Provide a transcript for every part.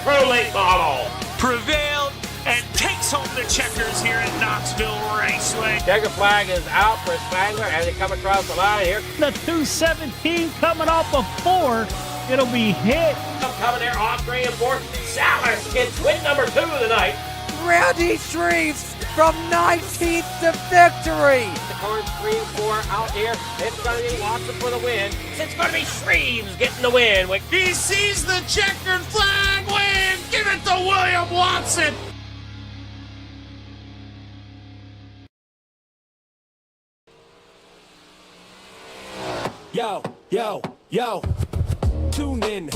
Pro Late Model prevailed and takes home the checkers here at Knoxville Raceway. Checker flag is out for Spangler as they come across the line here. The 217 coming off of 4. It'll be hit. Coming there off 3 and 4. Salas gets win number 2 of the night. Rowdy Shreves from 19th to victory. The cars 3 and 4 out here. It's going to be Watson for the win. It's going to be Shreves getting the win. He sees the checkered flag win. Give it to William Watson. Yo, yo, yo. Tune in.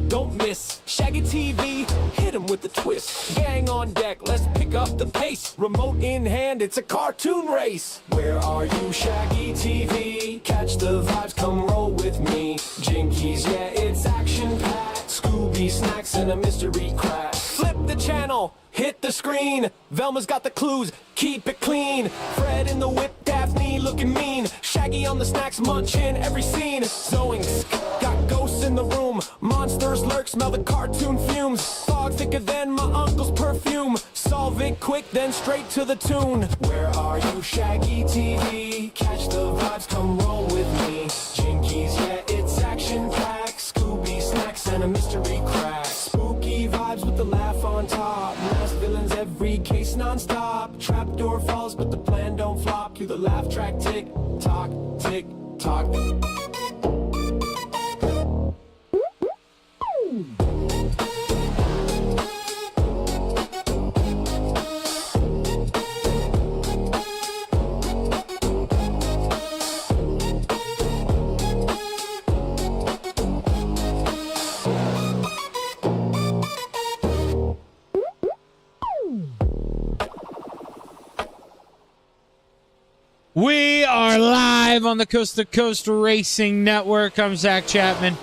Don't miss Shaggy TV, hit him with the twist. Gang on deck, let's pick up the pace. Remote in hand, it's a cartoon race. Where are you, Shaggy TV? Catch the vibes, come roll with me. Jinkies, yeah, it's action-packed. Scooby snacks and a mystery crack. Flip the channel, hit the screen. Velma's got the clues, keep it clean. Fred in the whip, Daphne looking mean. Shaggy on the snacks, munching every scene. Zoinks, got ghosts in the room. Monsters lurk, smell the cartoon fumes. Fog thicker than my uncle's perfume. Solve it quick, then straight to the tune. Where are you, Shaggy TV? Catch the vibes, come roll with me. Jinkies, yeah, it's action-packed. Scooby snacks and a mystery crack. Spooky vibes with the laugh on top. Masked villains, every case non-stop. Trapdoor falls, but the plan don't flop. Cue the laugh track, tick-tock, tick-tock. We are live on the Coast to Coast Racing Network. I'm Zach Chapman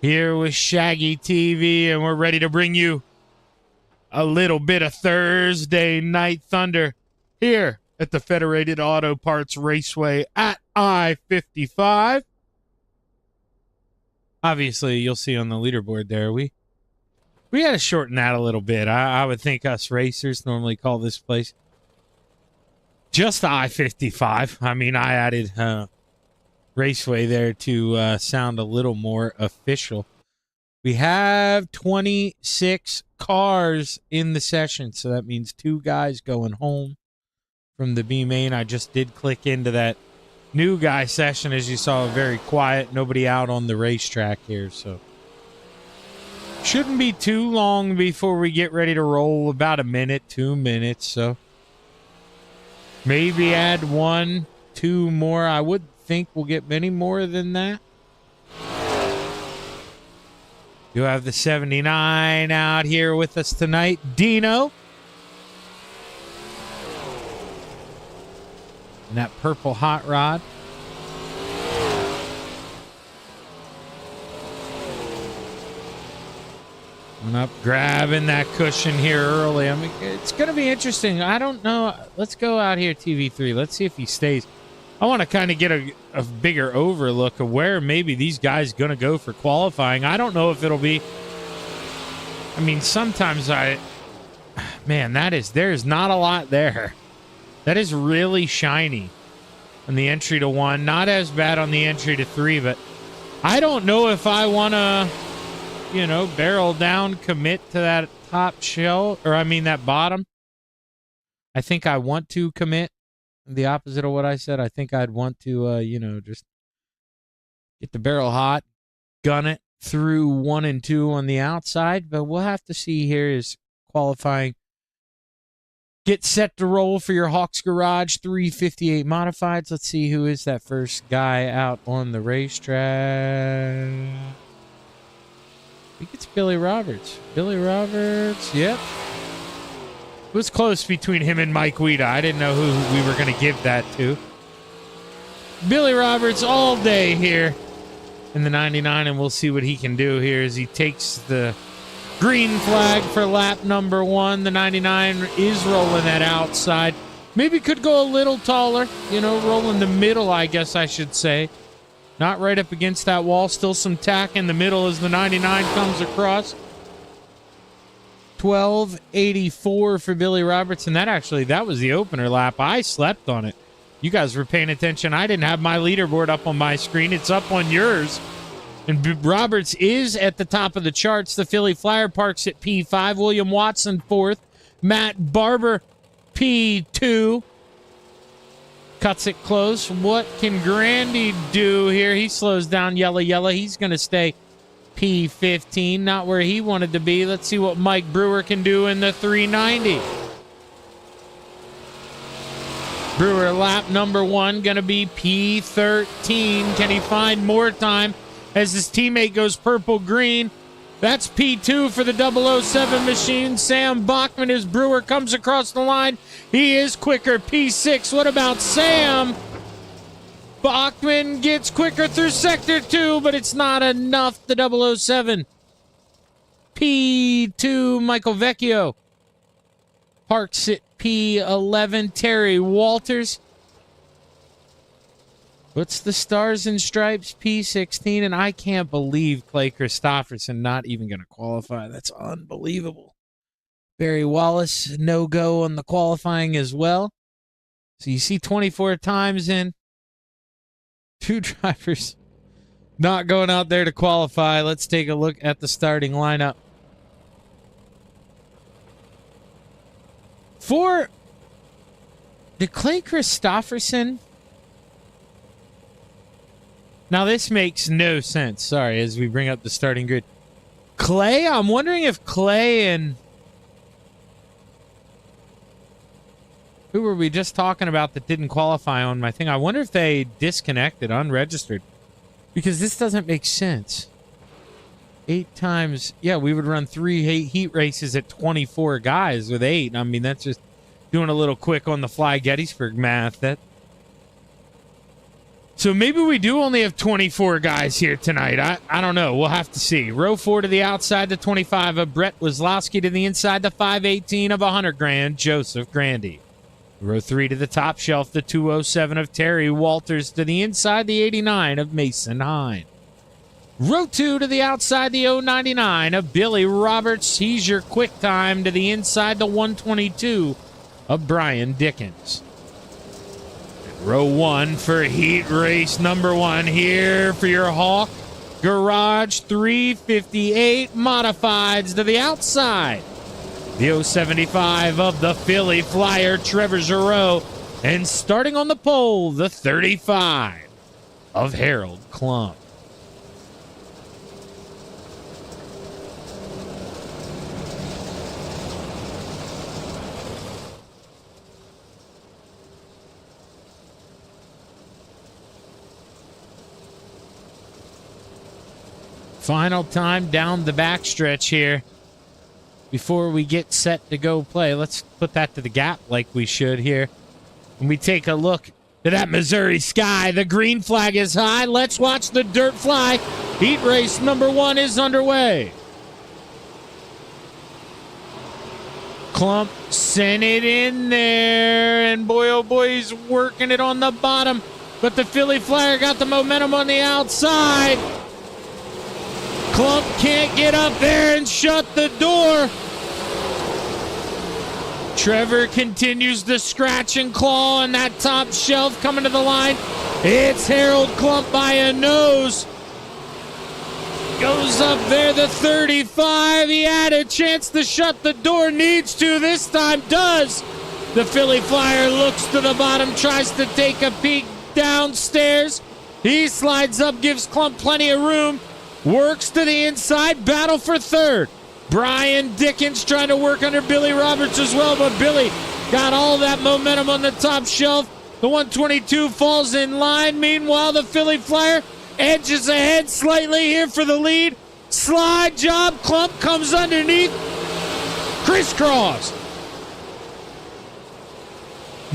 here with Shaggy TV, and we're ready to bring you a little bit of Thursday Night Thunder here at the Federated Auto Parts Raceway at I-55. Obviously, you'll see on the leaderboard there, we got to shorten that a little bit. I would think us racers normally call this place just I-55. I mean, I added Raceway there to sound a little more official. We have 26 cars in the session, so that means 2 guys going home from the B main. I just did click into that new guy session, as you saw, very quiet. Nobody out on the racetrack here, so shouldn't be too long before we get ready to roll. About a minute, 2 minutes, so maybe add 1, 2 more. I would think we'll get many more than that. You have the 79 out here with us tonight, Dino. And that purple hot rod. And up, grabbing that cushion here early. I mean, it's going to be interesting. I don't know. Let's go out here, TV3. Let's see if he stays. I want to kind of get a bigger overlook of where maybe these guys going to go for qualifying. I don't know if it'll be. I mean, sometimes man, there's not a lot there. That is really shiny on the entry to 1. Not as bad on the entry to 3, but I don't know if I want to, barrel down, commit to that top shell, or I mean that bottom. I think I want to commit. The opposite of what I said. I think I'd want to, just get the barrel hot, gun it through 1 and 2 on the outside. But we'll have to see here as qualifying get set to roll for your Hawks Garage 358 Modifieds. Let's see who is that first guy out on the racetrack. I think it's Billy Roberts. Billy Roberts, yep. It was close between him and Mike Weeda. I didn't know who we were going to give that to. Billy Roberts all day here in the 99, and we'll see what he can do here as he takes the green flag for lap number 1. The 99 is rolling that outside. Maybe could go a little taller, roll in the middle, I guess I should say. Not right up against that wall. Still some tack in the middle as the 99 comes across. 12:84 for Billy Robertson. That was the opener lap. I slept on it. You guys were paying attention. I didn't have my leaderboard up on my screen. It's up on yours. And Roberts is at the top of the charts. The Philly Flyer parks at P5. William Watson, 4th. Matt Barber, P2. Cuts it close. What can Grandy do here? He slows down yellow. He's going to stay P15. Not where he wanted to be. Let's see what Mike Brewer can do in the 390. Brewer lap number 1 going to be P13. Can he find more time as his teammate goes purple-green? That's P2 for the 007 machine. Sam Bachman as Brewer comes across the line. He is quicker, P6. What about Sam? Bachman gets quicker through Sector 2, but it's not enough. The 007. P2, Michael Vecchio. Parks at P11, Terry Walters. What's the Stars and Stripes? P16, and I can't believe Clay Christopherson not even going to qualify. That's unbelievable. Barry Wallace, no-go on the qualifying as well. So you see 24 times in. 2 drivers not going out there to qualify. Let's take a look at the starting lineup. Did Clay Christopherson... Now, this makes no sense. Sorry, as we bring up the starting grid. Clay? I'm wondering if Clay and... Who were we just talking about that didn't qualify on my thing? I wonder if they disconnected, unregistered. Because this doesn't make sense. 8 times... Yeah, we would run 3 heat races at 24 guys with 8. I mean, that's just doing a little quick on the fly Gettysburg math. So maybe we do only have 24 guys here tonight. I don't know. We'll have to see. Row 4 to the outside, the 25 of Brett Wazlowski to the inside, the 518 of 100 grand, Joseph Grandy. Row 3 to the top shelf, the 207 of Terry Walters to the inside, the 89 of Mason Hine. Row 2 to the outside, the 099 of Billy Roberts. He's your quick time to the inside, the 122 of Brian Dickens. Row 1 for heat race number 1 here for your Hawk Garage 358 Modifieds to the outside. The 075 of the Philly Flyer, Trevor Giroux. And starting on the pole, the 35 of Harold Klump. Final time down the backstretch here before we get set to go play. Let's put that to the gap like we should here. When we take a look to that Missouri sky, the green flag is high. Let's watch the dirt fly. Heat race number 1 is underway. Klump sent it in there, and boy, oh boy, he's working it on the bottom. But the Philly Flyer got the momentum on the outside. Klump can't get up there and shut the door. Trevor continues to scratch and claw on that top shelf coming to the line. It's Harold Klump by a nose. Goes up there, the 35. He had a chance to shut the door. Needs to. This time does. The Philly Flyer looks to the bottom, tries to take a peek downstairs. He slides up, gives Klump plenty of room. Works to the inside, battle for third. Brian Dickens trying to work under Billy Roberts as well, but Billy got all that momentum on the top shelf. The 122 falls in line. Meanwhile, the Philly Flyer edges ahead slightly here for the lead. Slide job. Klump comes underneath. Crisscross.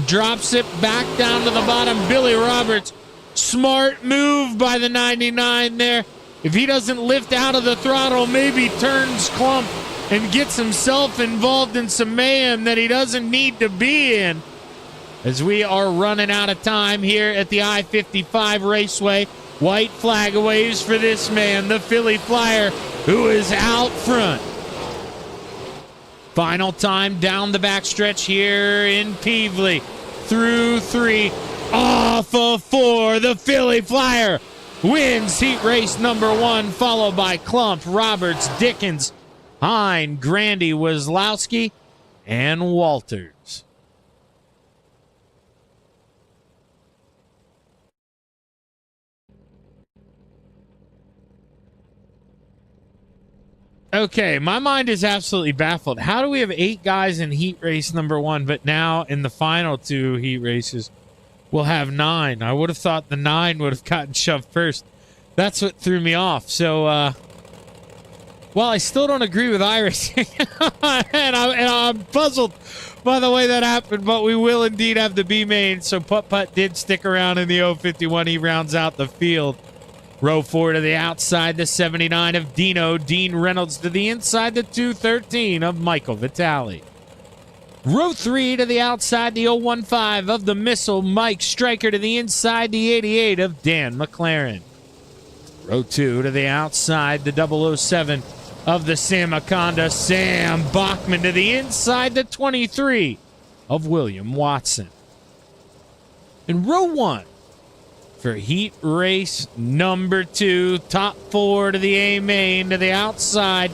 Drops it back down to the bottom. Billy Roberts. Smart move by the 99 there. If he doesn't lift out of the throttle, maybe turns Klump and gets himself involved in some mayhem that he doesn't need to be in. As we are running out of time here at the I-55 Raceway. White flag waves for this man, the Philly Flyer, who is out front. Final time down the backstretch here in Peevely. Through 3, off of 4. The Philly Flyer wins heat race number 1, followed by Klump, Roberts, Dickens, Hine, Grandy, Wazlowski, and Walters. Okay, my mind is absolutely baffled. How do we have 8 guys in heat race number 1, but now in the final 2 heat races, we'll have 9? I would have thought the 9 would have gotten shoved first. That's what threw me off. So, well, I still don't agree with iRacing, and I'm puzzled by the way that happened, but we will indeed have the B main. So Putt did stick around in the 051. He rounds out the field. Row 4 to the outside, the 79 of Dino. Dean Reynolds to the inside, the 213 of Michael Vitale. Row 3 to the outside, the 015 of the Missile, Mike Stryker to the inside, the 88 of Dan McLaren. Row 2 to the outside, the 007 of the Samaconda, Sam Bachman to the inside, the 23 of William Watson. In row 1, for heat race number 2, top 4 to the A main to the outside,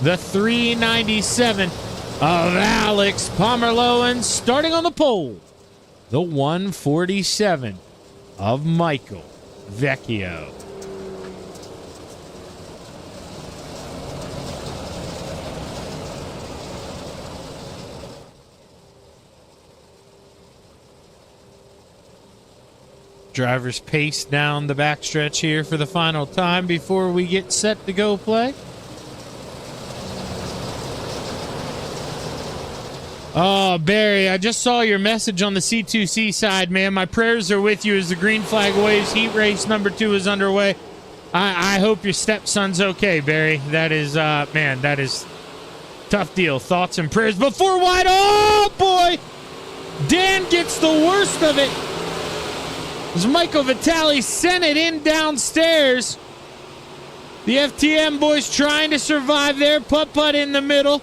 the 397 of Alex Pomerleau, and starting on the pole, the 147 of Michael Vecchio. Drivers pace down the backstretch here for the final time before we get set to go play. Oh, Barry, I just saw your message on the C2C side, man. My prayers are with you as the green flag waves. Heat race number 2 is underway. I hope your stepson's okay, Barry. That is, man, that is tough deal. Thoughts and prayers before wide. Oh, boy! Dan gets the worst of it. As Michael Vitale sent it in downstairs. The FTM boys trying to survive there. Putt in the middle.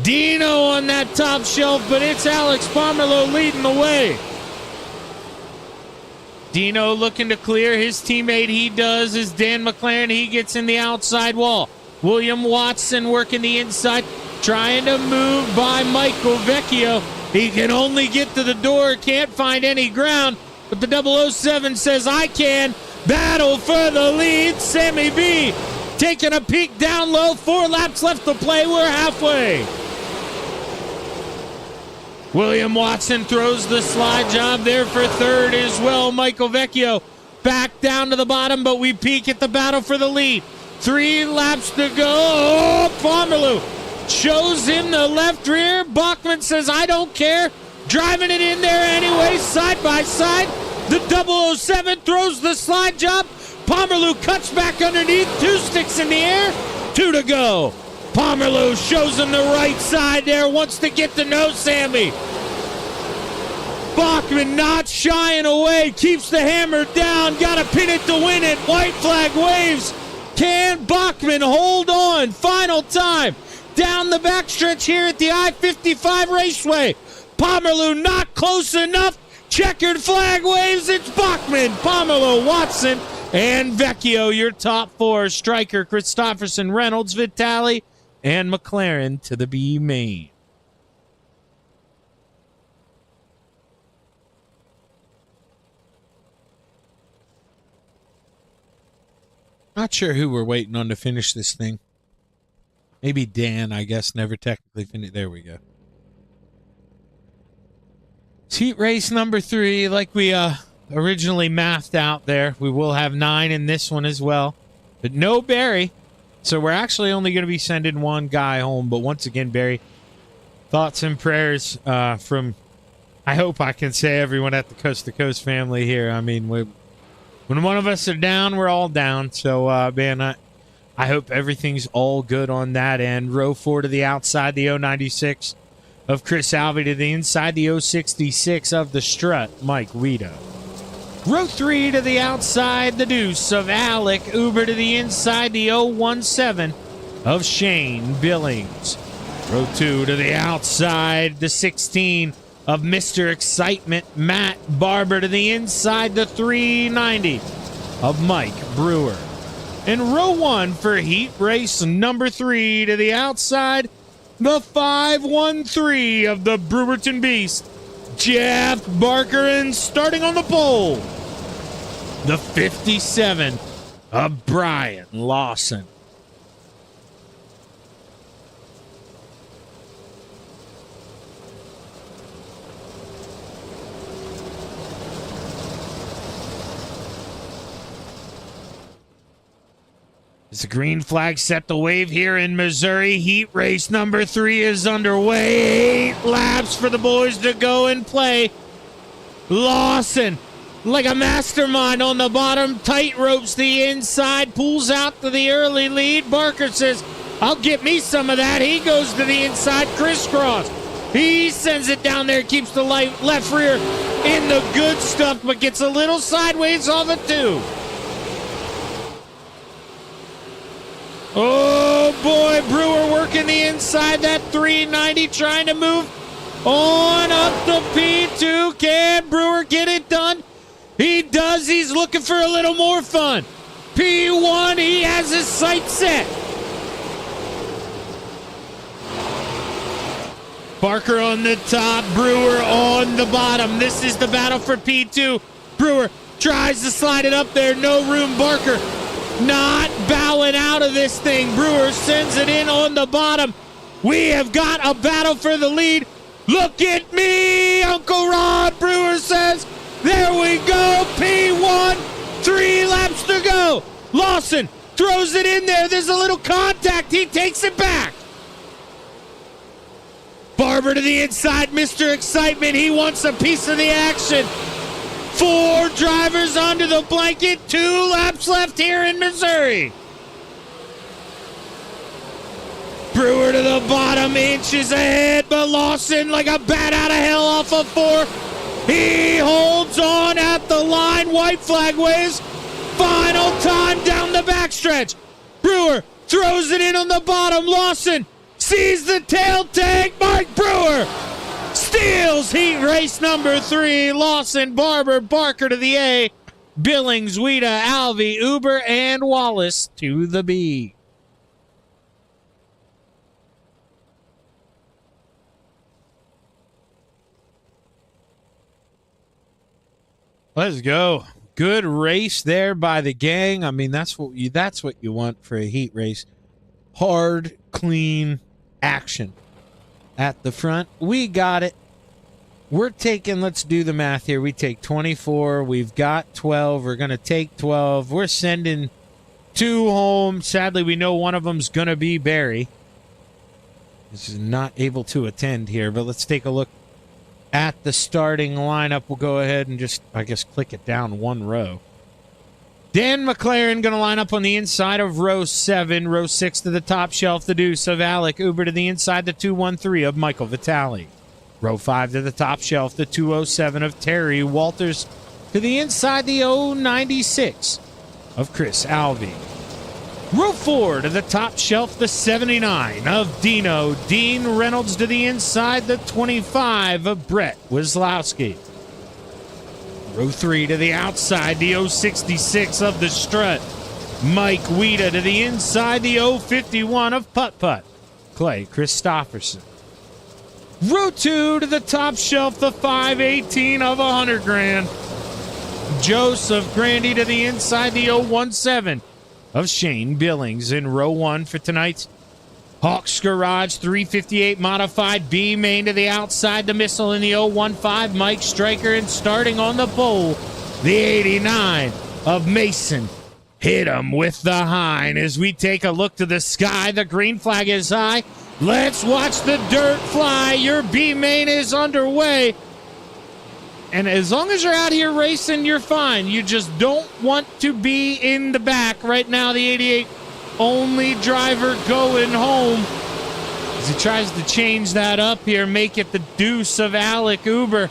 Dino on that top shelf, but it's Alex Pomerleau leading the way. Dino looking to clear. His teammate, he does, is Dan McLaren. He gets in the outside wall. William Watson working the inside, trying to move by Michael Vecchio. He can only get to the door, can't find any ground. But the 007 says, I can. Battle for the lead. Sammy B taking a peek down low. 4 laps left to play. We're halfway. William Watson throws the slide job there for 3rd as well. Michael Vecchio back down to the bottom, but we peak at the battle for the lead. 3 laps to go. Oh, Pomerleau shows him the left rear. Bachman says, I don't care. Driving it in there anyway, side by side. The 007 throws the slide job. Pomerleau cuts back underneath. 2 sticks in the air. 2 to go. Pomerleau shows him the right side there. Wants to get to know Sammy. Bachman not shying away. Keeps the hammer down. Got to pin it to win it. White flag waves. Can Bachman hold on? Final time. Down the backstretch here at the I-55 Raceway. Pomerleau not close enough. Checkered flag waves. It's Bachman, Pomerleau, Watson, and Vecchio. Your top 4. Stryker, Christopherson, Reynolds, Vitale, and McLaren to the B main. Not sure who we're waiting on to finish this thing. Maybe Dan, I guess, never technically finished. There we go. Heat race number 3, like we originally mathed out there. We will have 9 in this one as well, but no Barry. So we're actually only going to be sending 1 guy home. But once again, Barry, thoughts and prayers from, I hope I can say, everyone at the Coast to Coast family here. I mean, when one of us are down, we're all down. So, man, I hope everything's all good on that end. Row 4 to the outside, the 096 of Chris Alvey to the inside, the 066 of the Strut, Mike Guido. Row 3 to the outside, the Deuce of Alec Uber to the inside, the 017 of Shane Billings. Row 2 to the outside, the 16 of Mr. Excitement, Matt Barber, to the inside, the 390 of Mike Brewer. In row 1 for heat race number 3 to the outside, the 513 of the Brewerton Beast, Jeff Barker, and starting on the pole, the 57 of Brian Lawson. As the green flag set the wave here in Missouri, heat race number 3 is underway. 8 laps for the boys to go and play. Lawson, like a mastermind on the bottom, tight ropes the inside, pulls out to the early lead. Barker says, I'll get me some of that. He goes to the inside, crisscross. He sends it down there, keeps the left rear in the good stuff, but gets a little sideways off it too. Oh boy, Brewer working the inside, that 390, trying to move on up the P2. Can Brewer get it done? He does. He's looking for a little more fun. P1, he has his sights set. Barker on the top, Brewer on the bottom. This is the battle for P2. Brewer tries to slide it up there, no room. Barker not bowing out of this thing. Brewer sends it in on the bottom. We have got a battle for the lead. Look at me, Uncle Rod, Brewer says. There we go, P1, 3 laps to go. Lawson throws it in there. There's a little contact. He takes it back. Barber to the inside, Mr. Excitement. He wants a piece of the action. 4 drivers under the blanket. 2 laps left here in Missouri. Brewer to the bottom, inches ahead, but Lawson like a bat out of hell off of 4. He holds on at the line. White flag waves. Final time down the backstretch. Brewer throws it in on the bottom. Lawson sees the tail tag. Mike Brewer steals heat race number 3. Lawson, Barber, Barker to the A. Billings, Weta, Alvey, Uber, and Wallace to the B. Let's go. Good race there by the gang. I mean, that's what you want for a heat race. Hard, clean action at the front. We got it. We're taking, let's do the math here. We take 24. We've got 12. We're going to take 12. We're sending 2 home. Sadly, we know one of them's going to be Barry. This is not able to attend here, but let's take a look at the starting lineup. We'll go ahead and just, I guess, click it down 1 row. Dan McLaren going to line up on the inside of row 7. Row 6 to the top shelf, the deuce of Alec. Uber to the inside, the 213 of Michael Vitale. Row 5 to the top shelf, the 207 of Terry Walters. To the inside, the 096 of Chris Alvey. Row 4 to the top shelf, the 79 of Dino. Dean Reynolds to the inside, the 25 of Brett Wislowski. Row 3 to the outside, the 066 of the Strut. Mike Weta to the inside, the 051 of Putt Putt. Clay Christofferson. Row 2 to the top shelf, the 518 of 100 grand. Joseph Grandy to the inside, the 017 of Shane Billings. In row 1 for tonight's Hawks Garage 358 modified B main to the outside, the missile in the 015, Mike Stryker, and starting on the pole, the 89 of Mason. Hit him with the hind. As we take a look to the sky, the green flag is high. Let's watch the dirt fly. Your B main is underway. And as long as you're out here racing, you're fine. You just don't want to be in the back. Right now, the 88 only driver going home. As he tries to change that up here, make it the deuce of Alec Uber,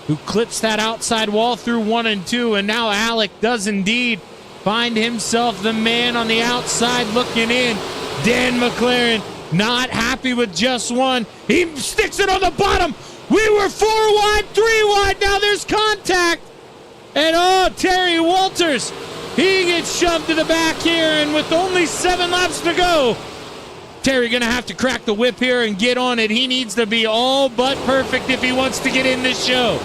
who clips that outside wall through 1 and 2. And now Alec does indeed find himself the man on the outside looking in. Dan McLaren Not happy with just one. He sticks it on the bottom. We were 4 wide, 3 wide. Now there's contact. And oh, Terry Walters, he gets shoved to the back here. And with only 7 laps to go, Terry going to have to crack the whip here and get on it. He needs to be all but perfect if he wants to get in this show.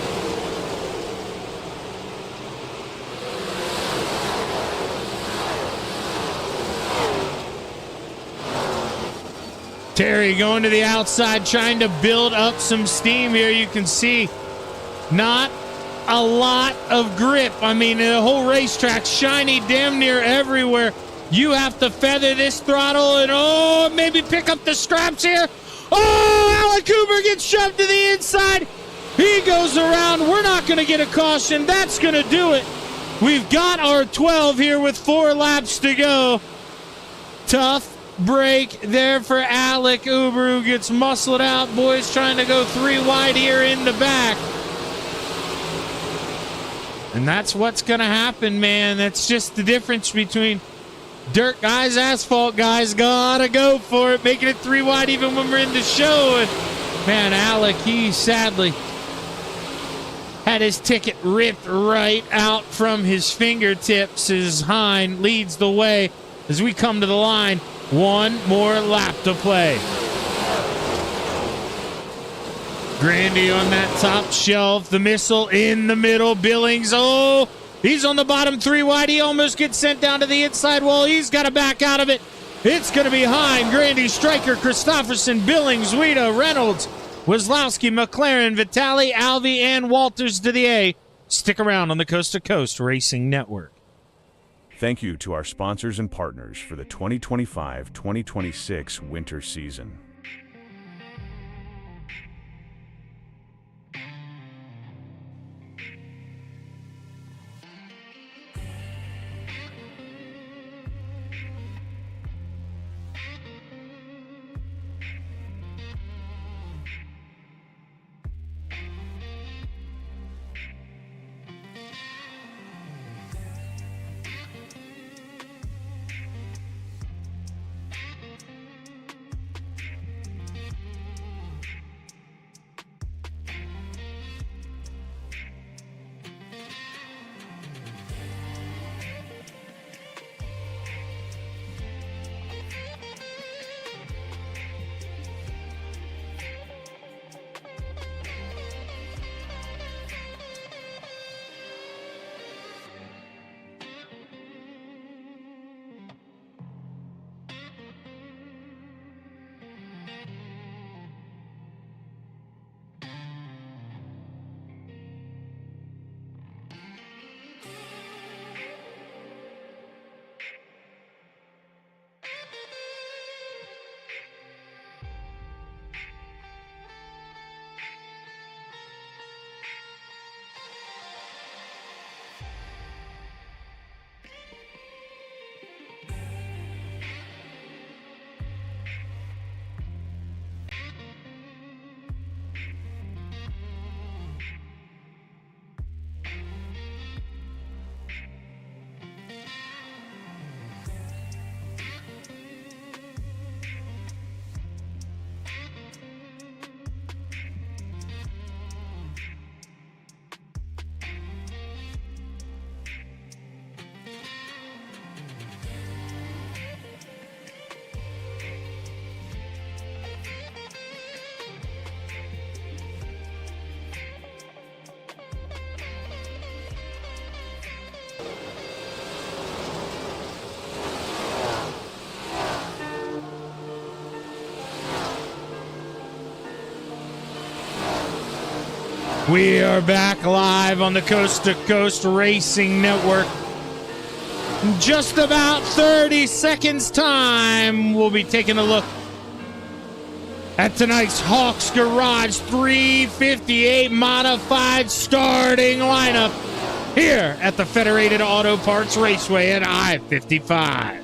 Terry going to the outside, trying to build up some steam here. You can see not a lot of grip. I mean, the whole racetrack shiny damn near everywhere. You have to feather this throttle and, maybe pick up the scraps here. Oh, Alec Cooper gets shoved to the inside. He goes around. We're not going to get a caution. That's going to do it. We've got our 12 here with 4 laps to go. Tough break there for Alec Uber, who gets muscled out. Boys trying to go 3 wide here in the back. And that's what's going to happen, man. That's just the difference between dirt guys, asphalt guys. Gotta go for it, making it 3 wide even when we're in the show. And man, Alec, he sadly had his ticket ripped right out from his fingertips. His hind leads the way as we come to the line. 1 more lap to play. Grandy on that top shelf. The missile in the middle. Billings, he's on the bottom 3 wide. He almost gets sent down to the inside wall. He's got to back out of it. It's going to be Hind, Grandy, Stryker, Christofferson, Billings, Wita, Reynolds, Wazlowski, McLaren, Vitale, Alvey, and Walters to the A. Stick around on the Coast to Coast Racing Network. Thank you to our sponsors and partners for the 2025-2026 winter season. We are back live on the Coast to Coast Racing Network. In just about 30 seconds time, we'll be taking a look at tonight's Hawks Garage 358 modified starting lineup here at the Federated Auto Parts Raceway at I-55.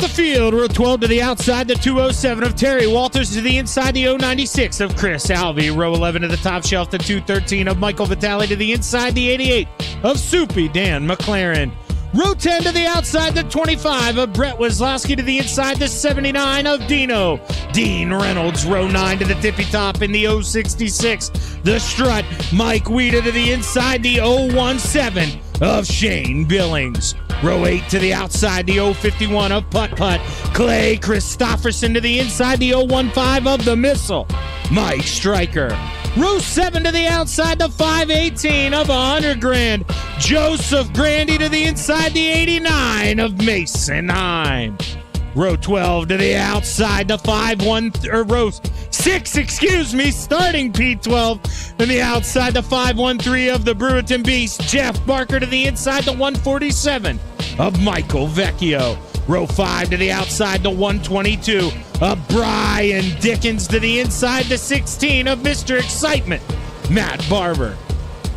the field. Row 12 to the outside, the 207 of Terry Walters to the inside, the 096 of Chris Alvey. Row 11 to the top shelf, the 213 of Michael Vitale to the inside, the 88 of Soupy Dan McLaren. Row 10 to the outside, the 25 of Brett Weslowski to the inside, the 79 of Dino. Dean Reynolds, row 9 to the tippy top in the 066. The strut, Mike Weeda to the inside, the 017 of Shane Billings. Row 8 to the outside, the 051 of Putt Putt. Clay Christofferson to the inside, the 015 of The Missile. Mike Stryker. Row 7 to the outside, the 518 of 100 grand. Joseph Grandy to the inside, the 89 of Mason Heim. Row 12 to the outside, the row 6, starting P12 to the outside, the 513 of the Brewerton Beast. Jeff Barker to the inside, the 147 of Michael Vecchio. Row 5 to the outside, the 122 of Brian Dickens to the inside, the 16 of Mr. Excitement, Matt Barber.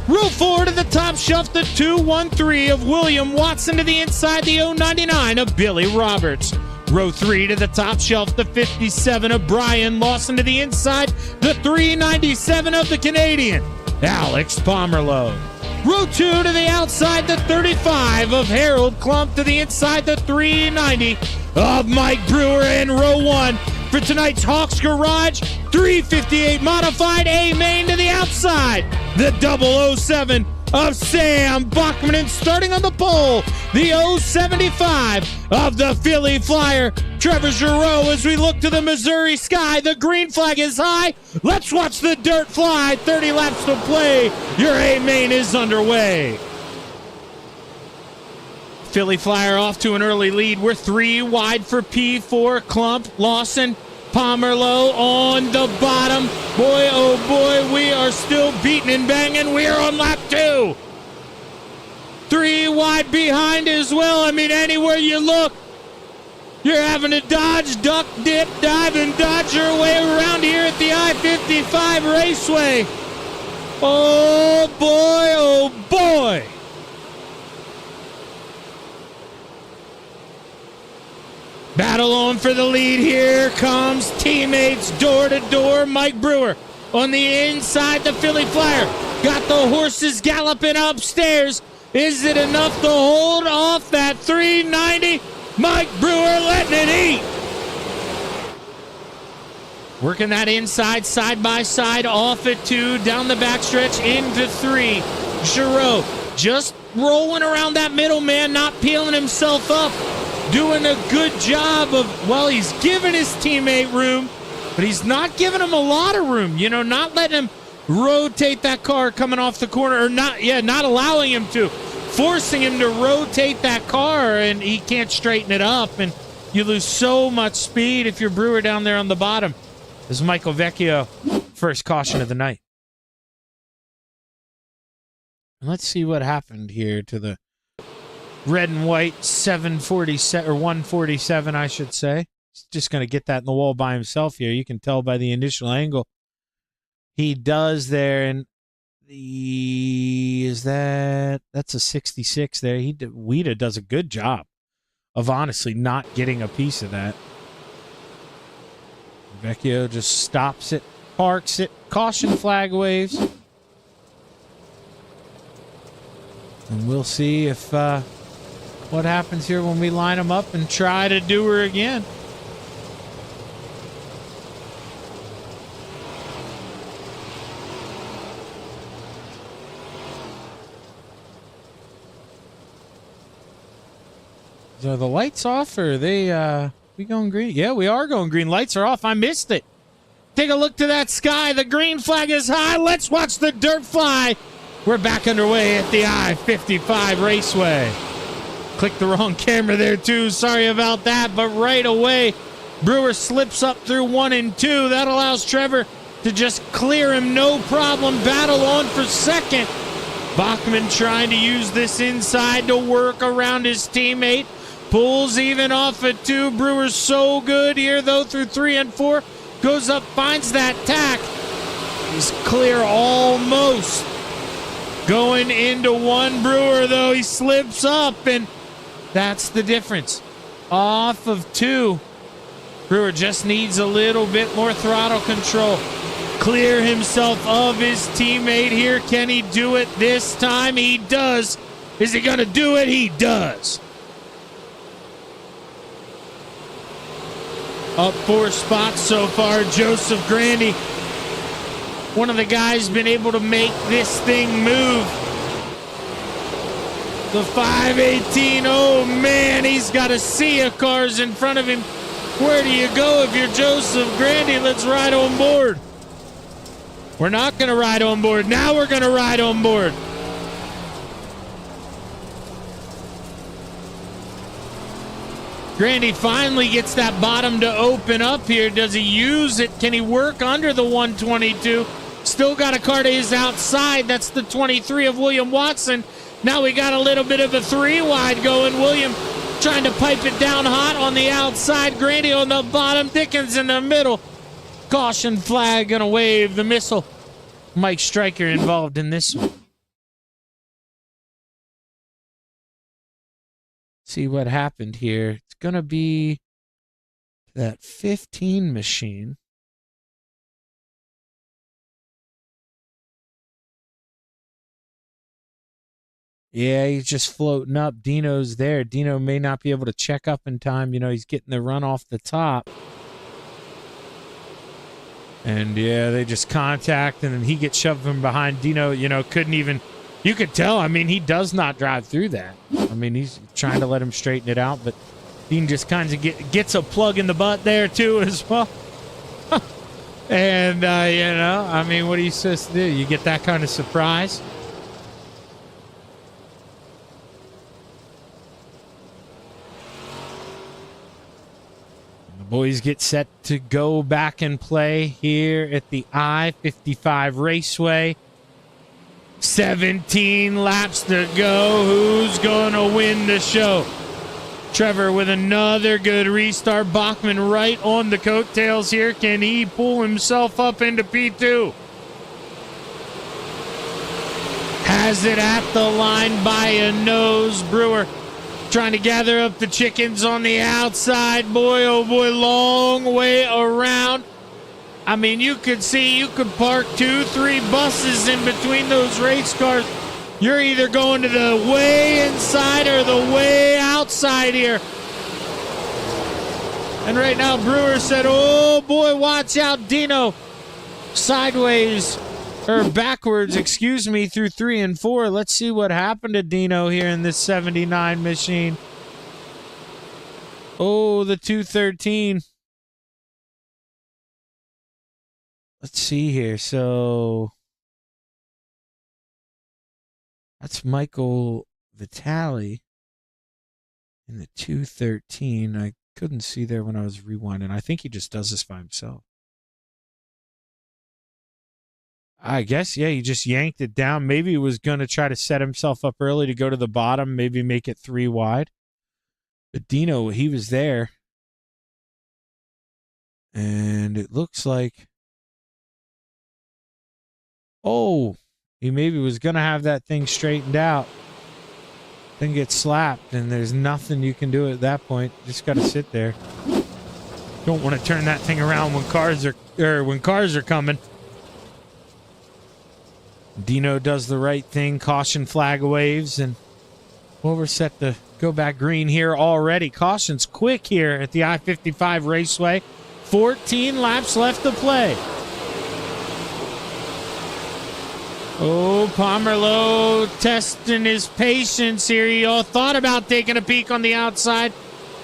Row 4 to the top shelf, the 213 of William Watson to the inside, the 099 of Billy Roberts. Row 3 to the top shelf, the 57 of Brian Lawson to the inside, the 397 of the Canadian, Alex Pomerleau. Row 2 to the outside, the 35 of Harold Klump to the inside, the 390 of Mike Brewer. And row 1 for tonight's Hawks Garage, 358 modified A main to the outside, the 007 of Sam Bachman. And starting on the pole, the 075 of the Philly Flyer, Trevor Giroux. As we look to the Missouri sky, the green flag is high. Let's watch the dirt fly. 30 laps to play. Your A main is underway. Philly Flyer off to an early lead. We're 3 wide for P4. Klump, Lawson, Pomerleau on the bottom. Boy, oh boy, we are still beating and banging. We are on lap 2. 3 wide behind as well. I mean, anywhere you look, you're having to dodge, duck, dip, dive, and dodge your way around here at the I-55 Raceway. Oh boy, oh boy. Battle on for the lead. Here comes teammates door to door. Mike Brewer on the inside, the Philly Flyer. Got the horses galloping upstairs. Is it enough to hold off that 390? Mike Brewer letting it eat. Working that inside, side by side, off at 2, down the backstretch, into 3. Giroux just rolling around that middle, man, not peeling himself up. Doing a good job of, well, he's giving his teammate room, but he's not giving him a lot of room. You know, not letting him rotate that car coming off the corner, or not allowing him to, forcing him to rotate that car, and he can't straighten it up, and you lose so much speed if you're Brewer down there on the bottom. This is Michael Vecchio, first caution of the night. And let's see what happened here to the red and white 747 or 147, I should say. He's just going to get that in the wall by himself here. You can tell by the initial angle he does there. And that's a 66 there. Weeda does a good job of honestly not getting a piece of that. Vecchio just stops it, parks it, caution flag waves. And we'll see if what happens here when we line them up and try to do her again. So the lights off, or are they we going green? Yeah, we are going green. Lights are off. I missed it. Take a look to that sky. The green flag is high. Let's watch the dirt fly. We're back underway at the I-55 Raceway. Clicked the wrong camera there, too. Sorry about that. But right away, Brewer slips up through 1 and 2. That allows Trevor to just clear him. No problem. Battle on for second. Bachman trying to use this inside to work around his teammate. Pulls even off at 2. Brewer's so good here, though, through 3 and 4. Goes up, finds that tack. He's clear almost. Going into 1. Brewer, though, he slips up, and that's the difference. off of 2. Brewer just needs a little bit more throttle control. Clear himself of his teammate here. Can he do it this time? He does. Is he going to do it? He does. Up 4 spots so far. Joseph Grandy, one of the guys, been able to make this thing move. The 518, oh man, he's got a sea of cars in front of him. Where do you go if you're Joseph Grandy? Let's ride on board. We're not going to ride on board. Now we're going to ride on board. Grandy finally gets that bottom to open up here. Does he use it? Can he work under the 122? Still got a car to his outside. That's the 23 of William Watson. Now we got a little bit of a 3 wide going. William trying to pipe it down hot on the outside. Grandy on the bottom. Dickens in the middle. Caution flag gonna wave the missile. Mike Stryker involved in this one. See what happened here. It's gonna be that 15 machine. Yeah, he's just floating up. Dino's there. Dino may not be able to check up in time. You know, he's getting the run off the top. And yeah, they just contact, and then he gets shoved from behind. Dino, you know, couldn't even, you could tell. I mean, he does not drive through that. I mean, he's trying to let him straighten it out, but Dean just kind of gets a plug in the butt there too as well. And, you know, I mean, what are you supposed to do? You get that kind of surprise? Boys get set to go back and play here at the I-55 Raceway. 17 laps to go. Who's going to win the show? Trevor with another good restart. Bachman right on the coattails here. Can he pull himself up into P2? Has it at the line by a nose. Brewer trying to gather up the chickens on the outside. Boy, oh boy, long way around. I mean, you could see, you could park 2-3 buses in between those race cars. You're either going to the way inside or the way outside here. And right now, Brewer said, oh boy, watch out, Dino. Sideways, or backwards, excuse me, through 3 and 4. Let's see what happened to Dino here in this 79 machine. Oh, the 213. Let's see here. So that's Michael Vitale in the 213. I couldn't see there when I was rewinding. I think he just does this by himself. I guess, yeah, he just yanked it down. Maybe he was going to try to set himself up early to go to the bottom, maybe make it 3 wide. But Dino, he was there. And it looks like, oh, he maybe was going to have that thing straightened out. Then get slapped, and there's nothing you can do at that point. Just got to sit there. Don't want to turn that thing around when cars are coming. Dino does the right thing. Caution flag waves, and well, we're set to go back green here already. Caution's quick here at the I-55 Raceway. 14 laps left to play. Oh, Pomerleau testing his patience here. He all thought about taking a peek on the outside.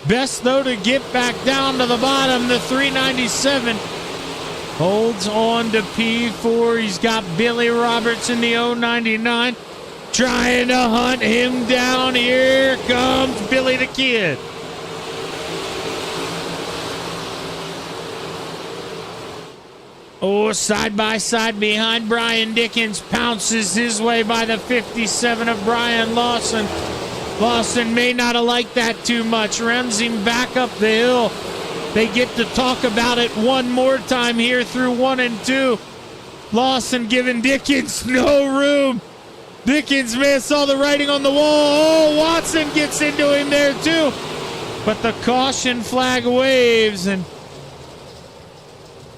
Best, though, to get back down to the bottom. The 397 holds on to P4. He's got Billy Roberts in the 099 trying to hunt him down. Here comes Billy the Kid. Oh, side by side behind Brian Dickens. Pounces his way by the 57 of Brian Lawson. Lawson may not have liked that too much. Runs him back up the hill. They get to talk about it one more time here through 1 and 2. Lawson giving Dickens no room. Dickens, man, saw the writing on the wall. Oh, Watson gets into him there too. But the caution flag waves, and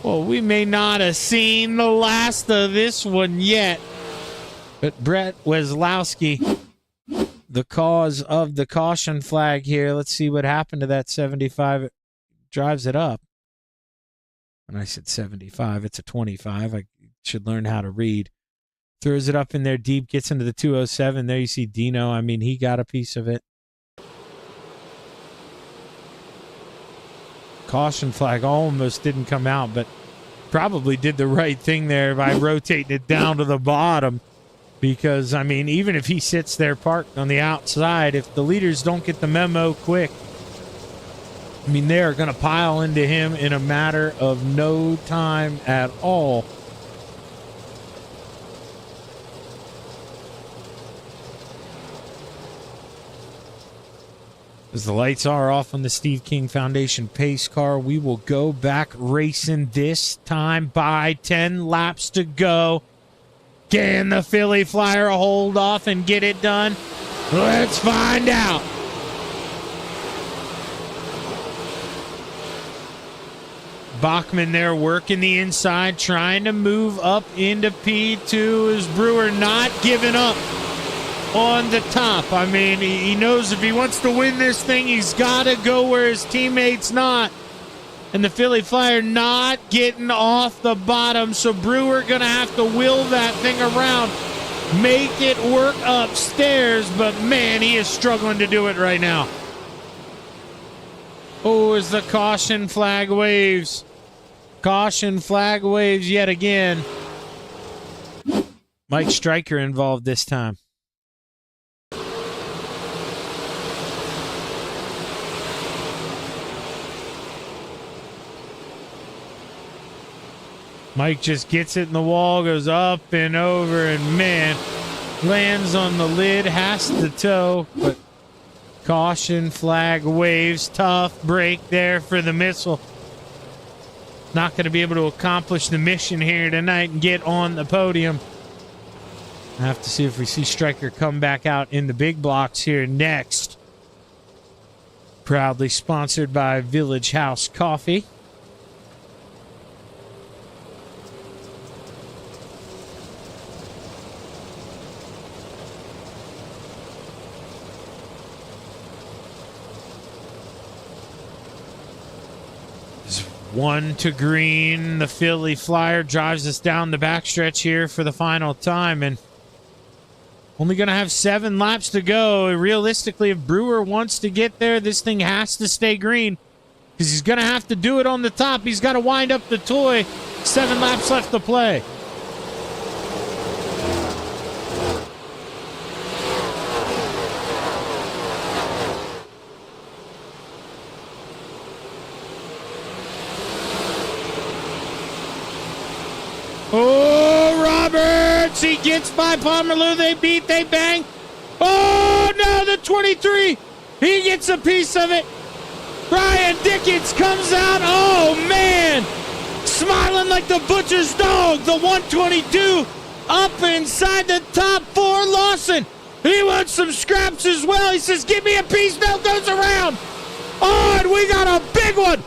well, we may not have seen the last of this one yet. But Brett Weslowski, the cause of the caution flag here. Let's see what happened to that 75. It drives it up. When I said 75, it's a 25. I should learn how to read. Throws it up in there deep, gets into the 207. There you see Dino. I mean, he got a piece of it. Caution flag almost didn't come out, but probably did the right thing there by rotating it down to the bottom. Because, I mean, even if he sits there parked on the outside, if the leaders don't get the memo quick, I mean, they are going to pile into him in a matter of no time at all. As the lights are off on the Steve King Foundation pace car, we will go back racing this time by 10 laps to go. Can the Philly Flyer hold off and get it done? Let's find out. Bachman there working the inside, trying to move up into P2. Is Brewer not giving up on the top? I mean, he knows if he wants to win this thing, he's got to go where his teammates not. And the Philly Flyer not getting off the bottom, so Brewer going to have to will that thing around, make it work upstairs, but man, he is struggling to do it right now. Oh, as the caution flag waves. Caution flag waves yet again. Mike Stryker involved this time. Mike just gets it in the wall, goes up and over, and man, lands on the lid, has to tow, but caution flag waves. Tough break there for the missile. Not going to be able to accomplish the mission here tonight and get on the podium. I have to see if we see Stryker come back out in the big blocks here next. Proudly sponsored by Village House Coffee. One to green. The Philly Flyer drives us down the backstretch here for the final time, and only going to have 7 laps to go. Realistically, if Brewer wants to get there, this thing has to stay green because he's going to have to do it on the top. He's got to wind up the toy. 7 laps left to play. Oh, Roberts, he gets by Pomerleau. They beat, they bang. Oh, no, the 23. He gets a piece of it. Brian Dickens comes out. Oh, man. Smiling like the butcher's dog. The 122 up inside the top 4. Lawson, he wants some scraps as well. He says, give me a piece. No, goes around. Oh, and we got a big one.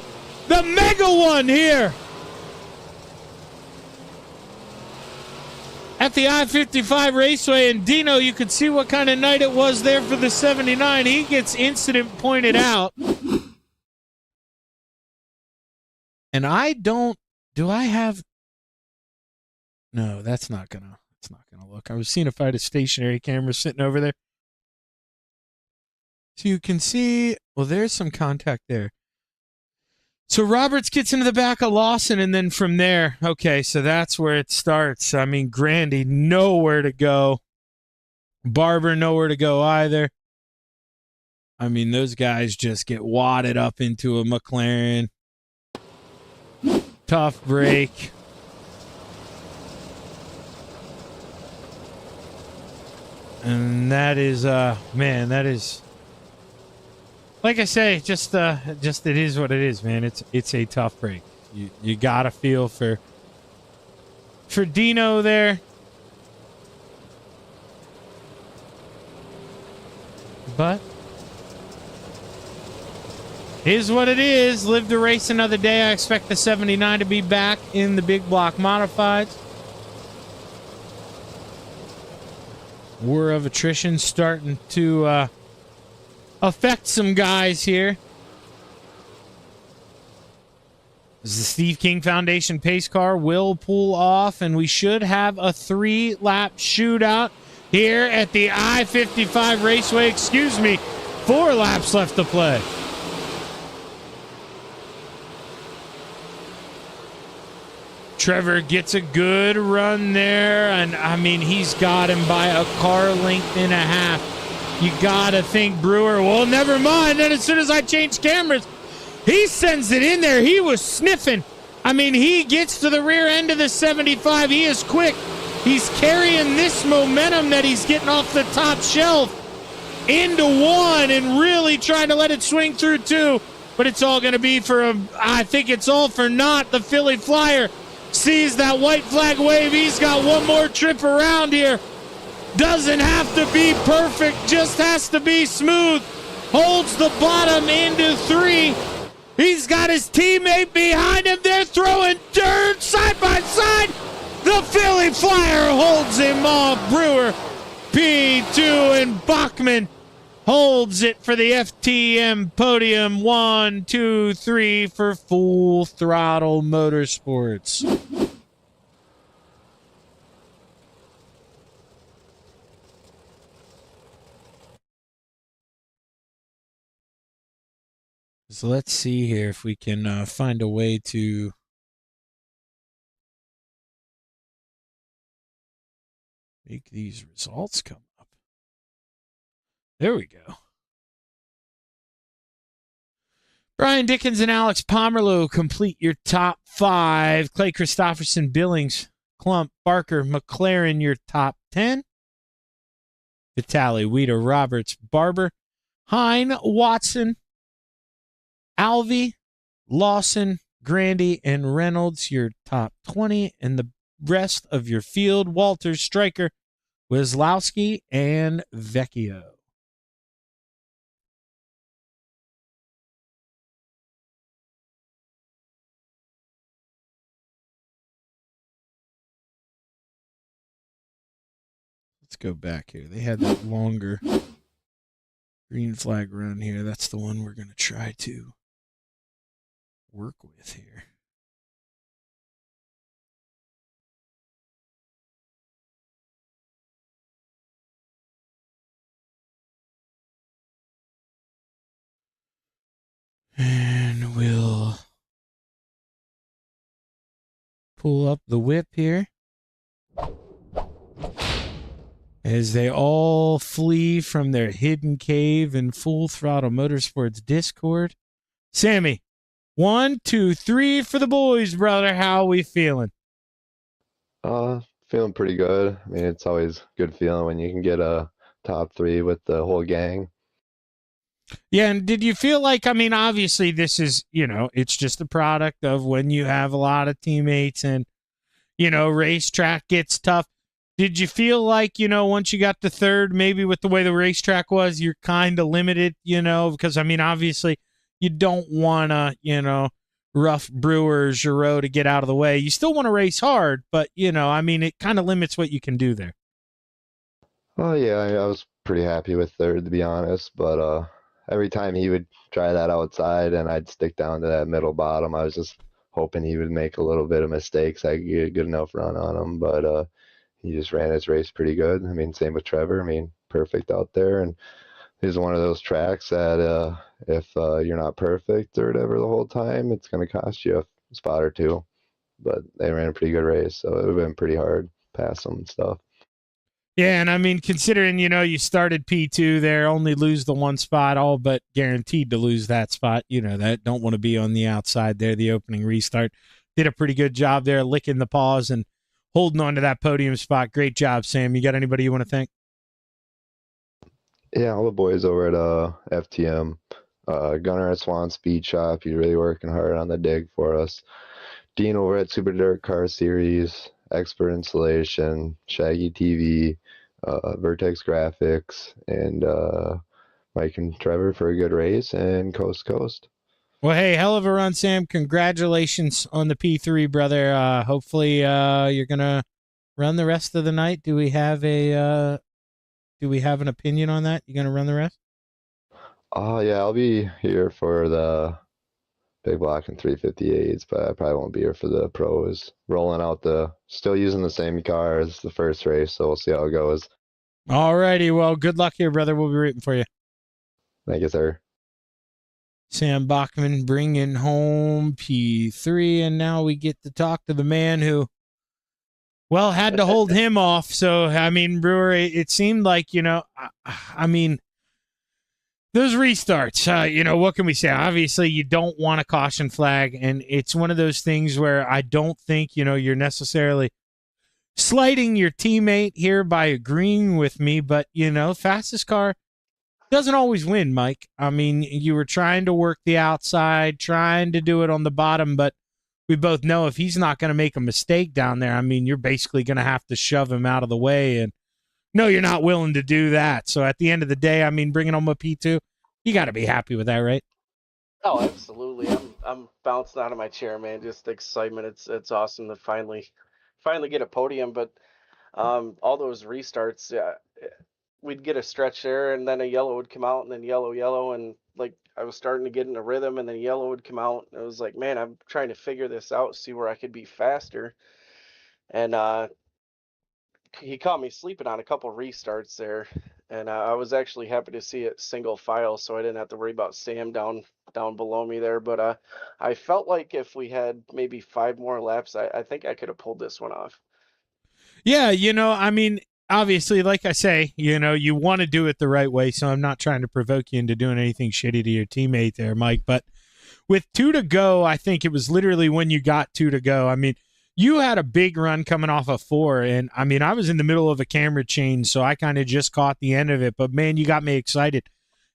The mega one here. At the I-55 Raceway, and Dino, you could see what kind of night it was there for the 79. He gets incident pointed out. And do I have, no, that's not gonna look. I was seeing if I had a stationary camera sitting over there. So you can see, well, there's some contact there. So Roberts gets into the back of Lawson, and then from there, okay, so that's where it starts. I mean, Grandy, nowhere to go. Barber, nowhere to go either. I mean, those guys just get wadded up into a McLaren. Tough break. And that is, man, that is... Like I say, just it is what it is, man. It's a tough break. You gotta feel for Dino there. But Is what it is. Live to race another day. I expect the 79 to be back in the big block modifieds. War of attrition starting to affect some guys here. The Steve King Foundation pace car will pull off, and we should have a 3-lap shootout here at the I-55 Raceway. Excuse me, 4 laps left to play. Trevor gets a good run there, and I mean, he's got him by a car length and a half. You gotta think Brewer, well, never mind. Then as soon as I change cameras, he sends it in there. He was sniffing. I mean, he gets to the rear end of the 75. He is quick. He's carrying this momentum that he's getting off the top shelf into 1 and really trying to let it swing through 2. But it's all going to be for I think it's all for naught. The Philly Flyer sees that white flag wave. He's got one more trip around here. Doesn't have to be perfect, just has to be smooth. Holds the bottom into 3. He's got his teammate behind him. They're throwing dirt side by side. The Philly Flyer holds him off. Brewer, P2, and Bachman holds it for the FTM podium. 1, 2, 3 for Full Throttle Motorsports. So let's see here if we can find a way to make these results come up. There we go. Brian Dickens and Alex Pomerleau complete your top 5. Clay Christopherson, Billings, Klump, Barker, McLaren, your top 10. Vitale, Weeder, Roberts, Barber, Hine, Watson, Alvey, Lawson, Grandy, and Reynolds, your top 20. And the rest of your field, Walters, Stryker, Wieslowski, and Vecchio. Let's go back here. They had that longer green flag run here. That's the one we're going to try to work with here. And we'll pull up the whip here as they all flee from their hidden cave in Full Throttle Motorsports Discord. Sammy, 1, 2, 3 for the boys, brother. How are we feeling? Feeling pretty good. I mean, it's always good feeling when you can get a top 3 with the whole gang. Yeah, and did you feel like, I mean, obviously this is, it's just a product of when you have a lot of teammates and, racetrack gets tough. Did you feel like, once you got to 3rd, maybe with the way the racetrack was, you're kind of limited, because, I mean, obviously you don't want to, rough Brewer, Giroux to get out of the way. You still want to race hard, but, I mean, it kind of limits what you can do there. Oh, yeah, I was pretty happy with 3rd, to be honest, but every time he would try that outside and I'd stick down to that middle bottom, I was just hoping he would make a little bit of mistakes. I could get a good enough run on him, but he just ran his race pretty good. I mean, same with Trevor. I mean, perfect out there. And this is one of those tracks that if you're not perfect or whatever the whole time, it's going to cost you a spot or 2. But they ran a pretty good race, so it would have been pretty hard past them and stuff. Yeah, and I mean, considering, you started P2 there, only lose the 1 spot, all but guaranteed to lose that spot, that don't want to be on the outside there, the opening restart. Did a pretty good job there, licking the paws and holding on to that podium spot. Great job, Sam. You got anybody you want to thank? Yeah, all the boys over at FTM. Gunnar at Swan Speed Shop, he's really working hard on the dig for us. Dean over at Super Dirt Car Series, Expert Installation, Shaggy TV, Vertex Graphics, and Mike and Trevor for a good race, and Coast to Coast. Well, hey, hell of a run, Sam. Congratulations on the P3, brother. Hopefully, you're gonna run the rest of the night. Do we have an opinion on that? You gonna run the rest? Oh yeah, I'll be here for the big block and 358s, but I probably won't be here for the pros. Still using the same car as the first race, so we'll see how it goes. All righty. Well, good luck here, brother. We'll be rooting for you. Thank you, sir. Sam Bachman bringing home P3, and now we get to talk to the man who, well, had to hold him off. So, I mean, Brewer, it seemed like, I mean, those restarts, what can we say? Obviously, you don't want a caution flag, and it's one of those things where I don't think, you're necessarily slighting your teammate here by agreeing with me, but, fastest car doesn't always win, Mike. I mean, you were trying to work the outside, trying to do it on the bottom, but we both know if he's not going to make a mistake down there, I mean, you're basically going to have to shove him out of the way, and no, you're not willing to do that. So at the end of the day, I mean, bringing home a P2, you got to be happy with that, right? Oh, absolutely. I'm bouncing out of my chair, man. Just excitement. It's awesome to finally get a podium. But all those restarts, we'd get a stretch there, and then a yellow would come out, and then yellow, and like I was starting to get in a rhythm, and then yellow would come out. And it was like, man, I'm trying to figure this out, see where I could be faster. And he caught me sleeping on a couple restarts there, and I was actually happy to see it single file, so I didn't have to worry about Sam down below me there. But I felt like if we had maybe 5 more laps, I think I could have pulled this one off. Yeah, I mean, obviously, like I say, you want to do it the right way, so I'm not trying to provoke you into doing anything shitty to your teammate there, Mike. But with 2 to go, I think it was literally when you got 2 to go. I mean, you had a big run coming off of 4, and I mean, I was in the middle of a camera change, so I kind of just caught the end of it. But man, you got me excited.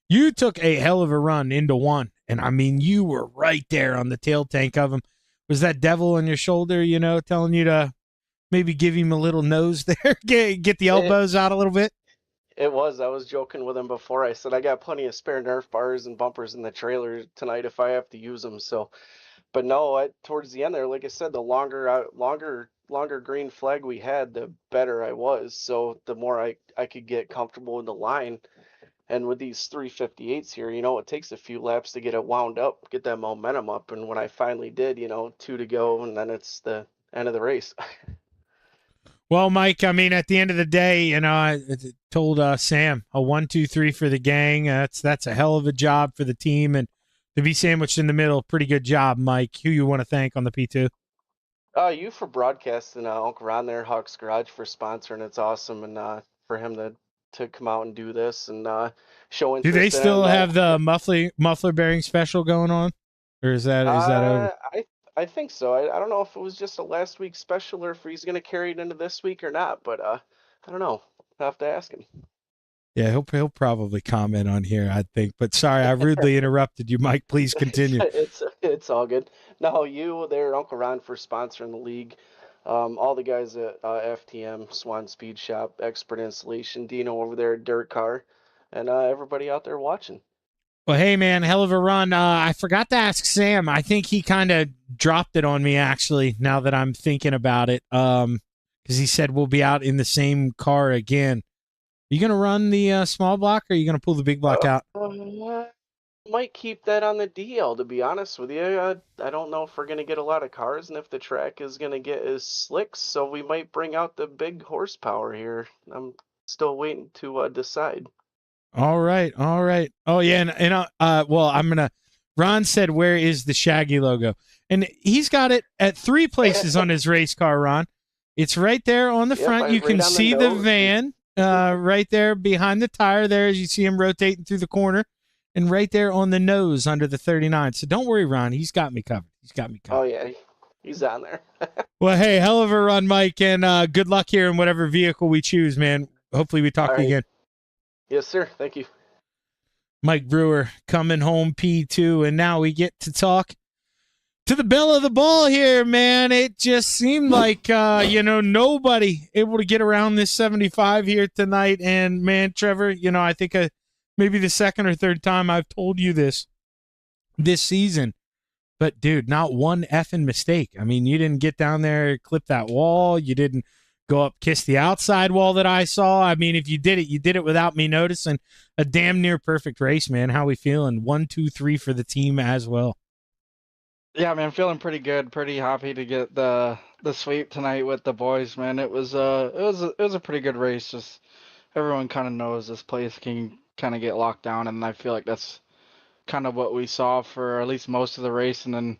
You took a hell of a run into 1, and I mean, you were right there on the tail tank of him. Was that devil on your shoulder, telling you to maybe give him a little nose there, get the elbows out a little bit? It was. I was joking with him before. I said I got plenty of spare Nerf bars and bumpers in the trailer tonight if I have to use them. So. But no, towards the end there, like I said, the longer green flag we had, the better I was. So the more I could get comfortable in the line. And with these 358s here, it takes a few laps to get it wound up, get that momentum up. And when I finally did, 2 to go, and then it's the end of the race. Well, Mike, I mean, at the end of the day, I told Sam a 1, 2, 3 for the gang. That's a hell of a job for the team, and to be sandwiched in the middle, pretty good job, Mike. Who you want to thank on the P2? You for broadcasting, Uncle Ron there, Hawks Garage for sponsoring. It's awesome, and for him to come out and do this and show interest. Do they still in have the muffler bearing special going on, or is that over? I think so. I don't know if it was just a last week special or if he's going to carry it into this week or not, but I don't know. I'll have to ask him. Yeah, he'll probably comment on here, I think. But sorry, I rudely interrupted you, Mike. Please continue. It's all good. No, you there, Uncle Ron, for sponsoring the league. All the guys at FTM, Swan Speed Shop, Expert Installation, Dino over there at Dirt Car, and everybody out there watching. Well, hey, man, hell of a run. I forgot to ask Sam. I think he kind of dropped it on me, actually, now that I'm thinking about it, because he said we'll be out in the same car again. You going to run the small block, or are you going to pull the big block out? Might keep that on the DL, to be honest with you. I don't know if we're going to get a lot of cars and if the track is going to get as slick, so we might bring out the big horsepower here. I'm still waiting to decide. All right. Oh, yeah, and well, I'm going to – Ron said, where is the Shaggy logo? And he's got it at 3 places on his race car, Ron. It's right there on the front. You can see the van. Right there behind the tire there as you see him rotating through the corner, and right there on the nose under the 39. So don't worry, Ron. He's got me covered. Oh, yeah. He's on there. Well, hey, hell of a run, Mike, and good luck here in whatever vehicle we choose, man. Hopefully we talk again. Yes, sir. Thank you. Mike Brewer coming home P2, and now we get to talk to the belle of the ball here, man. It just seemed like, nobody able to get around this 75 here tonight. And, man, Trevor, I think maybe the second or third time I've told you this season. but dude, not one effing mistake. I mean, you didn't get down there, clip that wall. You didn't go up, kiss the outside wall that I saw. I mean, if you did it without me noticing. A damn near perfect race, man. How we feeling? 1, 2, 3 for the team as well. Yeah, man, feeling pretty good. Pretty happy to get the sweep tonight with the boys, man. It was a pretty good race. Just everyone kind of knows this place can kind of get locked down, and I feel like that's kind of what we saw for at least most of the race. And then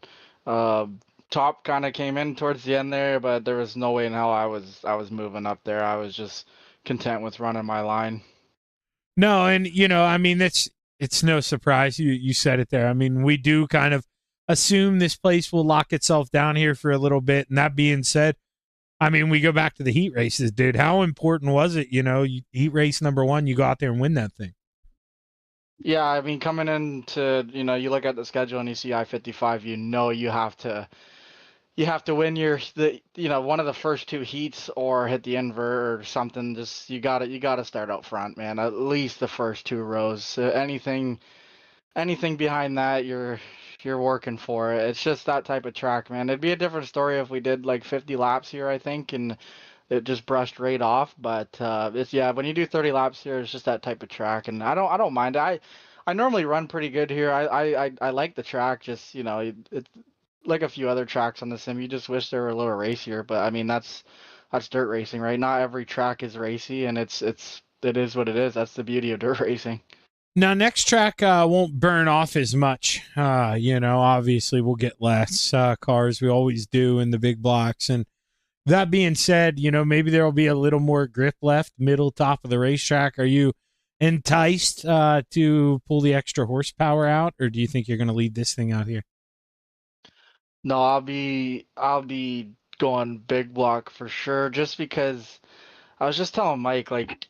top kind of came in towards the end there, but there was no way in hell I was moving up there. I was just content with running my line. No, and I mean, it's no surprise. You said it there. I mean, we do kind of assume this place will lock itself down here for a little bit. And that being said, I mean, we go back to the heat races, dude. How important was it? Heat race number 1, you go out there and win that thing. Yeah, I mean, coming into, you look at the schedule and you see I-55, you have to win one of the first 2 heats or hit the invert or something. Just you gotta start out front, man. At least the first 2 rows. Anything behind that, you're working for it. It's just that type of track, man. It'd be a different story if we did like 50 laps here, I think, and it just brushed right off. But when you do 30 laps here, it's just that type of track, and I don't mind. I normally run pretty good here. I like the track. Just it's like a few other tracks on the sim. You just wish they were a little racier, but I mean that's dirt racing, right? Not every track is racy, and it is what it is. That's the beauty of dirt racing. Now, next track won't burn off as much. Obviously we'll get less cars. We always do in the big blocks. And that being said, maybe there will be a little more grip left, middle, top of the racetrack. Are you enticed to pull the extra horsepower out, or do you think you're going to lead this thing out here? No, I'll be going big block for sure, just because I was just telling Mike, like,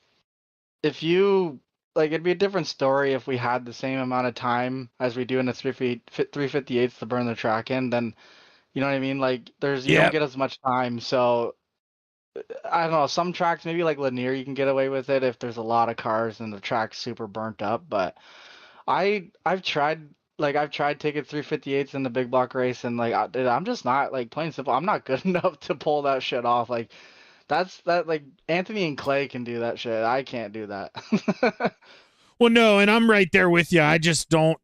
if you it'd be a different story if we had the same amount of time as we do in the 358s to burn the track in. Then, you know what I mean? Like, you don't get as much time. So I don't know. Some tracks, maybe like Lanier, you can get away with it if there's a lot of cars and the track's super burnt up. But I've tried taking 358s in the big block race, and I'm just not, like, plain simple, I'm not good enough to pull that shit off. Like, like Anthony and Clay can do that shit. I can't do that. Well, no, and I'm right there with you. I just don't,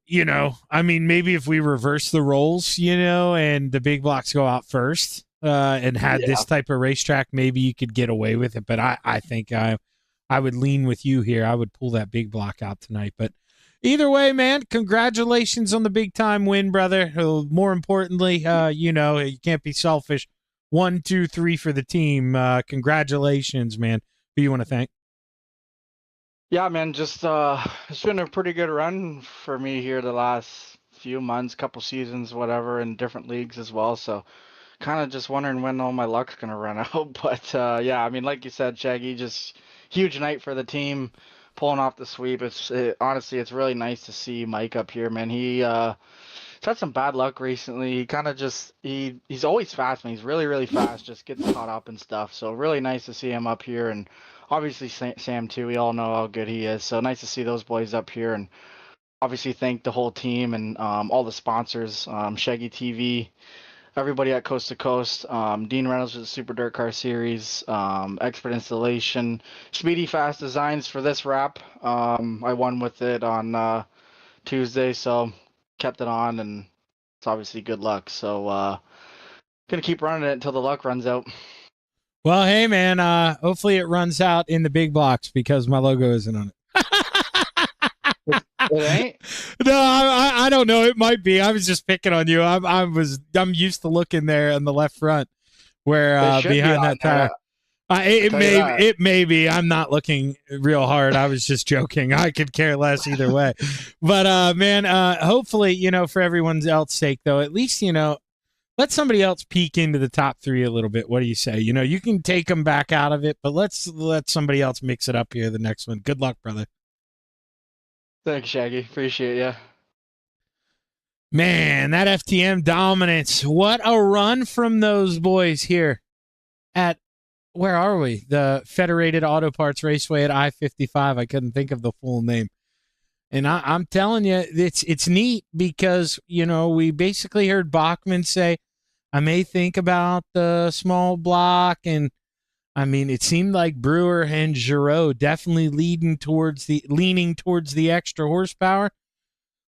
I mean, maybe if we reverse the roles, and the big blocks go out first and had this type of racetrack, maybe you could get away with it. But I think I would lean with you here. I would pull that big block out tonight. But either way, man, congratulations on the big time win, brother. More importantly, you can't be selfish. 1, 2, 3 for the team. Congratulations, man. Who you want to thank? Yeah, man, just it's been a pretty good run for me here the last few months, couple seasons, whatever, in different leagues as well. So kind of just wondering when all my luck's going to run out. But yeah, I mean, like you said, Shaggy, just huge night for the team, pulling off the sweep. Honestly, it's really nice to see Mike up here, man. He's had some bad luck recently. He kind of just he's always fast, man. He's really, really fast, just gets caught up and stuff. So really nice to see him up here, and obviously Sam too. We all know how good he is. So nice to see those boys up here, and obviously thank the whole team and all the sponsors, Shaggy TV, everybody at Coast to Coast, Dean Reynolds with the Super Dirt Car Series, Expert Installation, Speedy Fast Designs for this wrap. I won with it on Tuesday, so kept it on, and it's obviously good luck. So gonna keep running it until the luck runs out. Well, hey, man, hopefully it runs out in the big blocks because my logo isn't on it. It ain't? No, I don't know. It might be. I was just picking on you. I'm used to looking there in the left front where behind that tire. It may be. I'm not looking real hard. I was just joking. I could care less either way. But man, hopefully, for everyone's else sake, though, at least let somebody else peek into the top 3 a little bit. What do you say? You can take them back out of it, but let's let somebody else mix it up here. The next one. Good luck, brother. Thanks, Shaggy. Appreciate ya. Man, that FTM dominance. What a run from those boys here at, where are we? The Federated Auto Parts Raceway at I-55. I couldn't think of the full name. And I'm telling you, it's neat because, we basically heard Bachman say, I may think about the small block. And I mean, it seemed like Brewer and Giroux definitely leaning towards the extra horsepower.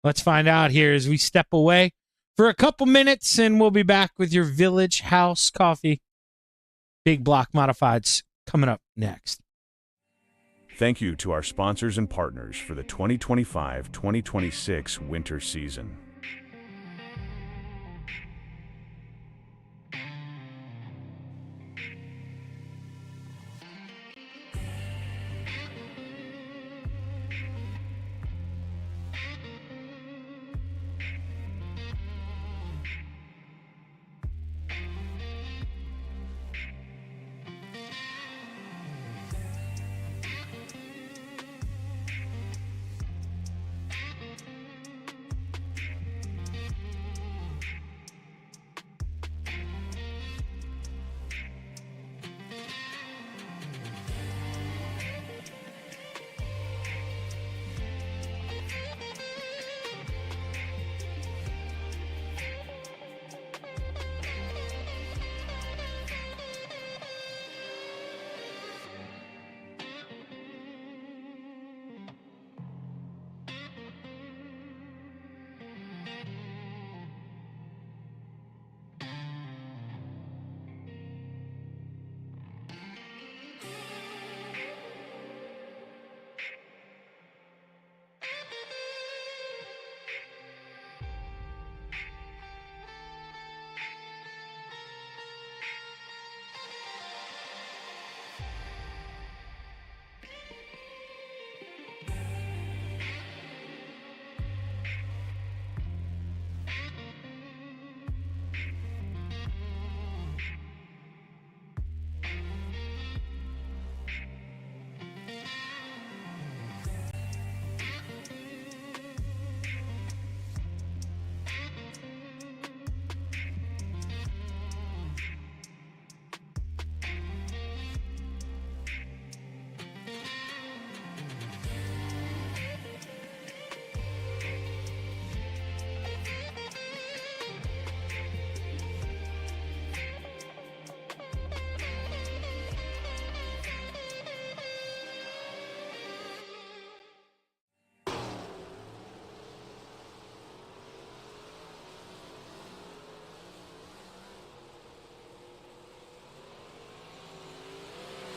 Let's find out here as we step away for a couple minutes, and we'll be back with your Village House Coffee Big Block Modifieds coming up next. Thank you to our sponsors and partners for the 2025-2026 winter season.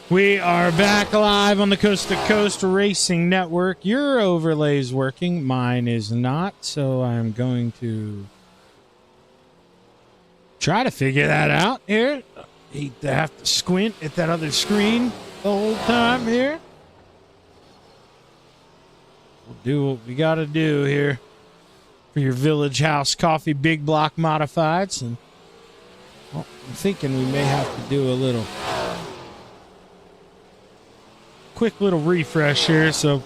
We are back live on the Coast to Coast Racing Network. Your overlay's working. Mine is not, so I'm going to try to figure that out here. Hate to have to squint at that other screen the whole time here. We'll do what we got to do here for your Village House Coffee Big Block Modifieds. And I'm thinking we may have to do a little quick little refresh here, so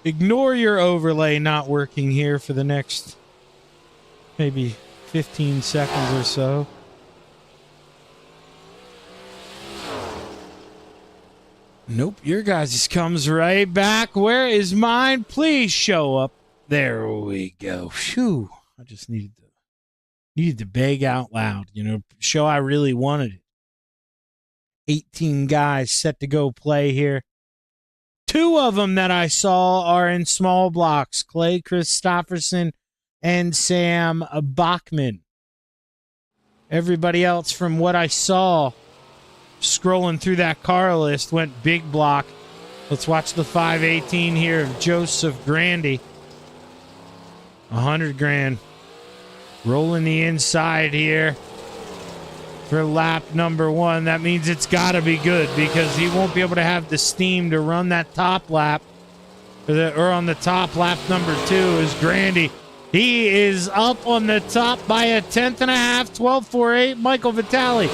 ignore your overlay not working here for the next maybe 15 seconds or so. Nope, your guys' comes right back. Where is mine? Please show up. There we go. Phew. I just needed to beg out loud, show I really wanted it. 18 guys set to go play here. 2 of them that I saw are in small blocks, Clay Christopherson and Sam Bachman. Everybody else, from what I saw, scrolling through that car list, went big block. Let's watch the 518 here of Joseph Grandy. 100 grand. Rolling the inside here for lap number 1. That means it's got to be good because he won't be able to have the steam to run that top lap. Or on the top, lap number 2 is Grandy. He is up on the top by a 10th and a half, 12.48. Michael Vitale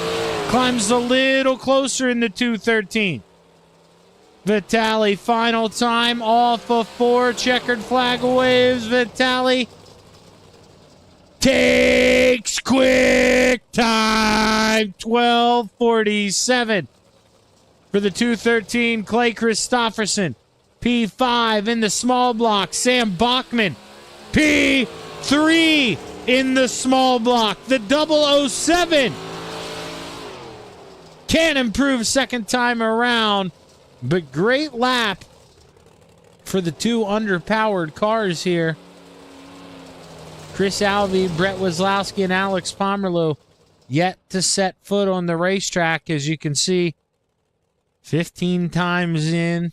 climbs a little closer in the 2:13. Vitale, final time off of 4. Checkered flag waves. Vitale takes quick time, 12:47 for the 2:13. Clay Christopherson P5 in the small block, Sam Bachman. P3 in the small block, the 007. Can improve second time around, but great lap for the two underpowered cars here. Chris Alvey, Brett Weslowski, and Alex Pomerleau yet to set foot on the racetrack, as you can see. 15 times in.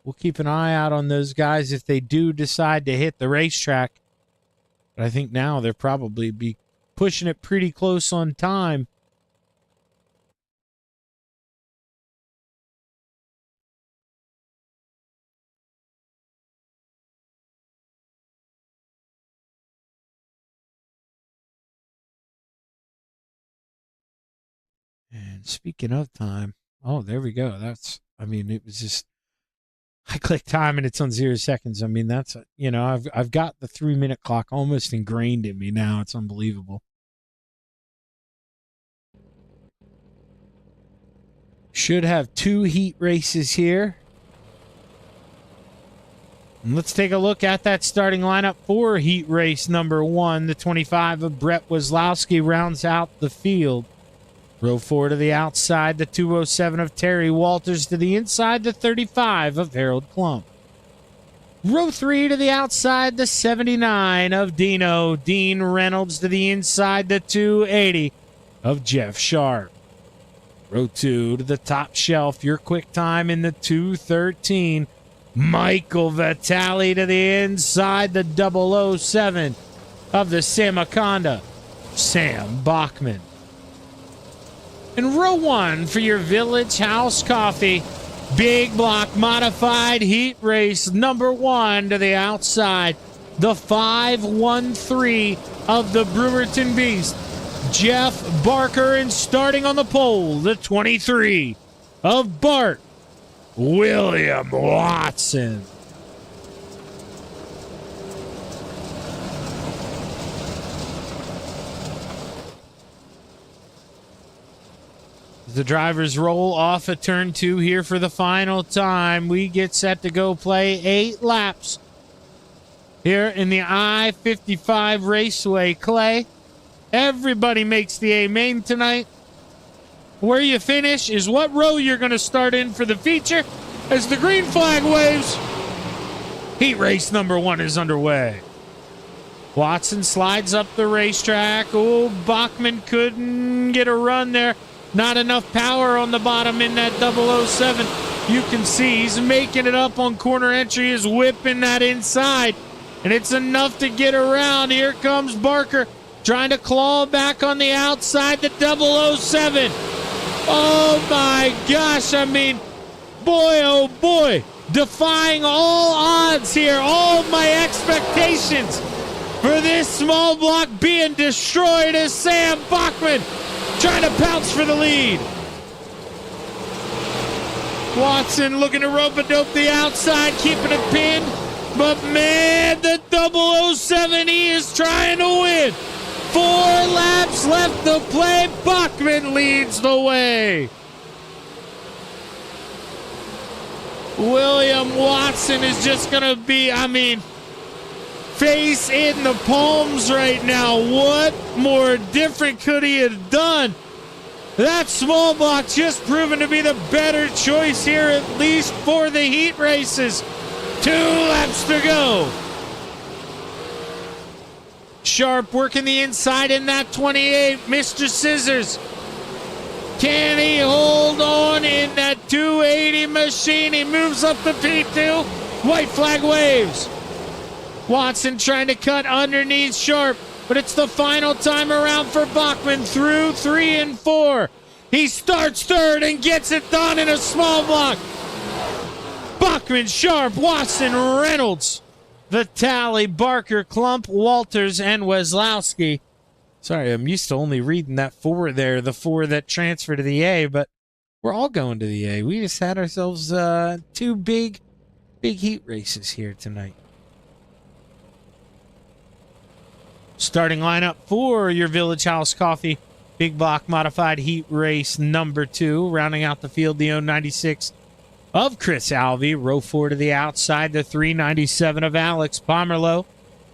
We'll keep an eye out on those guys if they do decide to hit the racetrack. But I think now they'll probably be pushing it pretty close on time. And speaking of time, oh, there we go. It was just, I click time and it's on 0 seconds. I mean, I've got the 3-minute clock almost ingrained in me now. It's unbelievable. Should have 2 heat races here. And let's take a look at that starting lineup for heat race number 1. The 25 of Brett Weslowski rounds out the field. Row 4 to the outside, the 207 of Terry Walters to the inside, the 35 of Harold Klump. Row 3 to the outside, the 79 of Dean Reynolds to the inside, the 280 of Jeff Sharp. Row 2 to the top shelf, your quick time in the 213. Michael Vitale to the inside, the 007 of the Samaconda, Sam Bachman. In row 1 for your Village House Coffee, big block modified heat race number 1 to the outside, the 513 of the Brewerton Beast, Jeff Barker, and starting on the pole, the 23 of Bart William Watson. The drivers roll off at turn 2 here for the final time. We get set to go play 8 laps here in the I-55 Raceway. Clay, everybody makes the A main tonight. Where you finish is what row you're going to start in for the feature as the green flag waves. Heat race number 1 is underway. Watson slides up the racetrack. Oh, Bachman couldn't get a run there. Not enough power on the bottom in that 007. You can see he's making it up on corner entry, is whipping that inside. And it's enough to get around. Here comes Barker trying to claw back on the outside, the 007. Oh my gosh, boy, oh boy. Defying all odds here, all my expectations for this small block being destroyed as Sam Bachman trying to pounce for the lead. Watson looking to rope-a-dope the outside, keeping it pinned. But man, the 007, he is trying to win. 4 laps left to play. Bachman leads the way. William Watson is just going to be, face in the palms right now. What more different could he have done? That small block just proven to be the better choice here, at least for the heat races. 2 laps to go. Sharp working the inside in that 28. Mr. Scissors. Can he hold on in that 280 machine? He moves up the P2. White flag waves. Watson trying to cut underneath Sharp, but it's the final time around for Bachman through 3 and 4. He starts third and gets it done in a small block. Bachman, Sharp, Watson, Reynolds, Vitale, Barker, Klump, Walters, and Weslowski. Sorry, I'm used to only reading that 4 there, the 4 that transfer to the A, but we're all going to the A. We just had ourselves 2 big heat races here tonight. Starting lineup for your Village House Coffee big block modified heat race number 2. Rounding out the field, the 096 of Chris Alvey. Row 4 to the outside, the 397 of Alex Pomerleau.